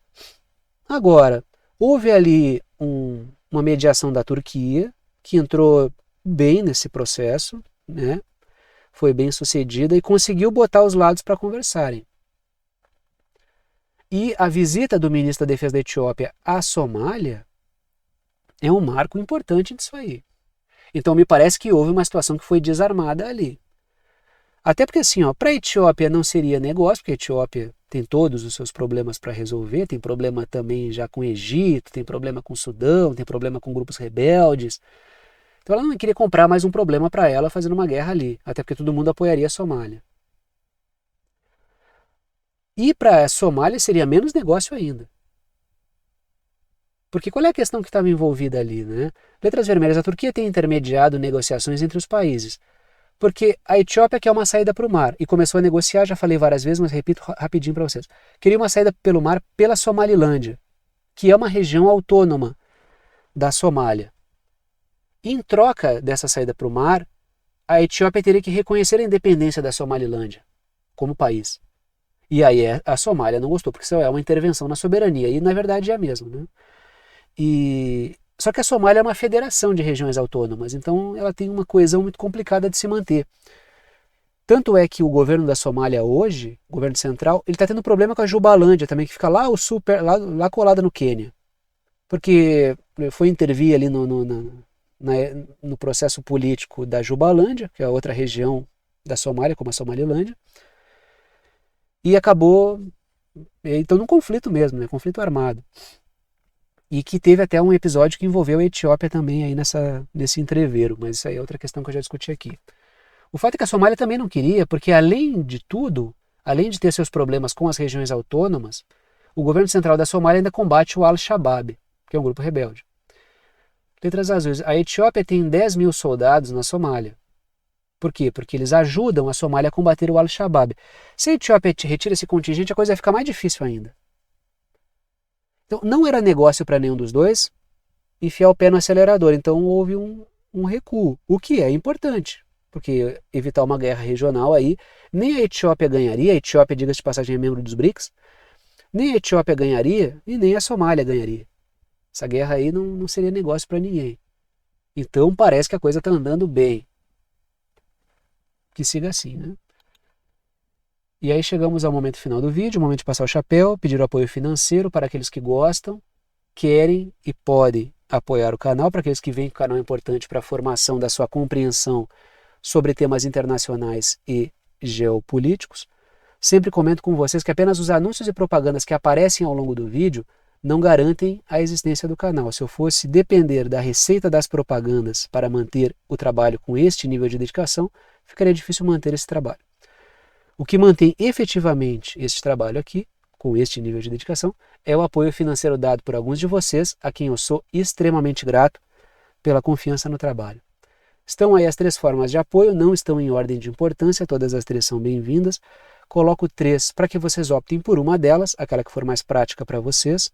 Agora, houve ali uma mediação da Turquia, que entrou bem nesse processo, né? Foi bem sucedida e conseguiu botar os lados para conversarem. E a visita do ministro da Defesa da Etiópia à Somália é um marco importante disso aí. Então me parece que houve uma situação que foi desarmada ali. Até porque assim, para a Etiópia não seria negócio, porque a Etiópia tem todos os seus problemas para resolver, tem problema também já com o Egito, tem problema com o Sudão, tem problema com grupos rebeldes. Então ela não queria comprar mais um problema para ela fazendo uma guerra ali, até porque todo mundo apoiaria a Somália. E para a Somália seria menos negócio ainda. Porque qual é a questão que estava envolvida ali, né? Letras vermelhas, a Turquia tem intermediado negociações entre os países. Porque a Etiópia quer uma saída para o mar e começou a negociar, já falei várias vezes, mas repito rapidinho para vocês. Queria uma saída pelo mar pela Somalilândia, que é uma região autônoma da Somália. Em troca dessa saída para o mar, a Etiópia teria que reconhecer a independência da Somalilândia como país. E aí a Somália não gostou, porque isso é uma intervenção na soberania, e na verdade é a mesma, né? Só que a Somália é uma federação de regiões autônomas, então ela tem uma coesão muito complicada de se manter. Tanto é que o governo da Somália hoje, o governo central, ele está tendo problema com a Jubalândia também, que fica lá, lá colada no Quênia. Porque foi intervir ali no processo político da Jubalândia, que é outra região da Somália, como a Somalilândia, e acabou, então, num conflito mesmo, né, conflito armado. E que teve até um episódio que envolveu a Etiópia também aí nesse entreveiro, mas isso aí é outra questão que eu já discuti aqui. O fato é que a Somália também não queria, porque além de tudo, além de ter seus problemas com as regiões autônomas, o governo central da Somália ainda combate o Al-Shabaab, que é um grupo rebelde. Letras azuis. A Etiópia tem 10 mil soldados na Somália. Por quê? Porque eles ajudam a Somália a combater o Al-Shabaab. Se a Etiópia retira esse contingente, a coisa vai ficar mais difícil ainda. Então, não era negócio para nenhum dos dois enfiar o pé no acelerador. Então, houve um recuo, o que é importante, porque evitar uma guerra regional aí, nem a Etiópia ganharia, a Etiópia, diga-se de passagem, é membro dos BRICS, nem a Etiópia ganharia e nem a Somália ganharia. Essa guerra aí não seria negócio para ninguém. Então, parece que a coisa está andando bem. Que siga assim, né? E aí chegamos ao momento final do vídeo, o momento de passar o chapéu, pedir o apoio financeiro para aqueles que gostam, querem e podem apoiar o canal, para aqueles que veem que o canal é importante para a formação da sua compreensão sobre temas internacionais e geopolíticos. Sempre comento com vocês que apenas os anúncios e propagandas que aparecem ao longo do vídeo não garantem a existência do canal. Se eu fosse depender da receita das propagandas para manter o trabalho com este nível de dedicação, ficaria difícil manter esse trabalho. O que mantém efetivamente este trabalho aqui, com este nível de dedicação, é o apoio financeiro dado por alguns de vocês, a quem eu sou extremamente grato pela confiança no trabalho. Estão aí as 3 formas de apoio, não estão em ordem de importância, todas as 3 são bem-vindas. Coloco 3 para que vocês optem por uma delas, aquela que for mais prática para vocês.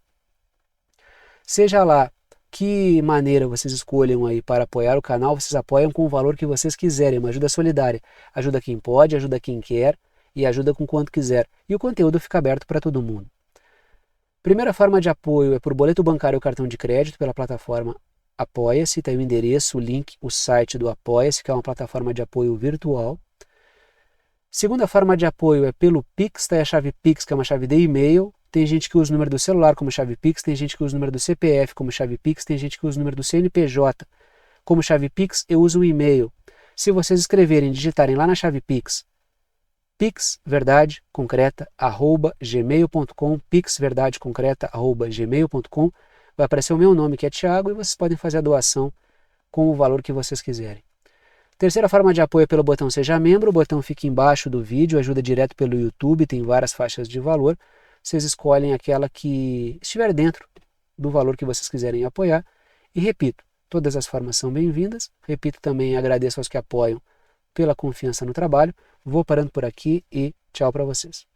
Seja lá que maneira vocês escolham aí para apoiar o canal, vocês apoiam com o valor que vocês quiserem, uma ajuda solidária. Ajuda quem pode, ajuda quem quer e ajuda com quanto quiser. E o conteúdo fica aberto para todo mundo. Primeira forma de apoio é por boleto bancário ou cartão de crédito pela plataforma Apoia-se, tem o endereço, o link, o site do Apoia-se, que é uma plataforma de apoio virtual. Segunda forma de apoio é pelo Pix, tá aí a chave Pix, que é uma chave de e-mail. Tem gente que usa o número do celular como chave Pix, tem gente que usa o número do CPF como chave Pix, tem gente que usa o número do CNPJ como chave Pix, eu uso o e-mail. Se vocês escreverem, digitarem lá na chave Pix, pixverdadeconcreta@gmail.com, pixverdadeconcreta@gmail.com, vai aparecer o meu nome, que é Thiago, e vocês podem fazer a doação com o valor que vocês quiserem. Terceira forma de apoio é pelo botão Seja Membro, o botão fica embaixo do vídeo, ajuda direto pelo YouTube, tem várias faixas de valor. Vocês escolhem aquela que estiver dentro do valor que vocês quiserem apoiar. E repito, todas as formas são bem-vindas. Repito também, agradeço aos que apoiam pela confiança no trabalho. Vou parando por aqui e tchau para vocês.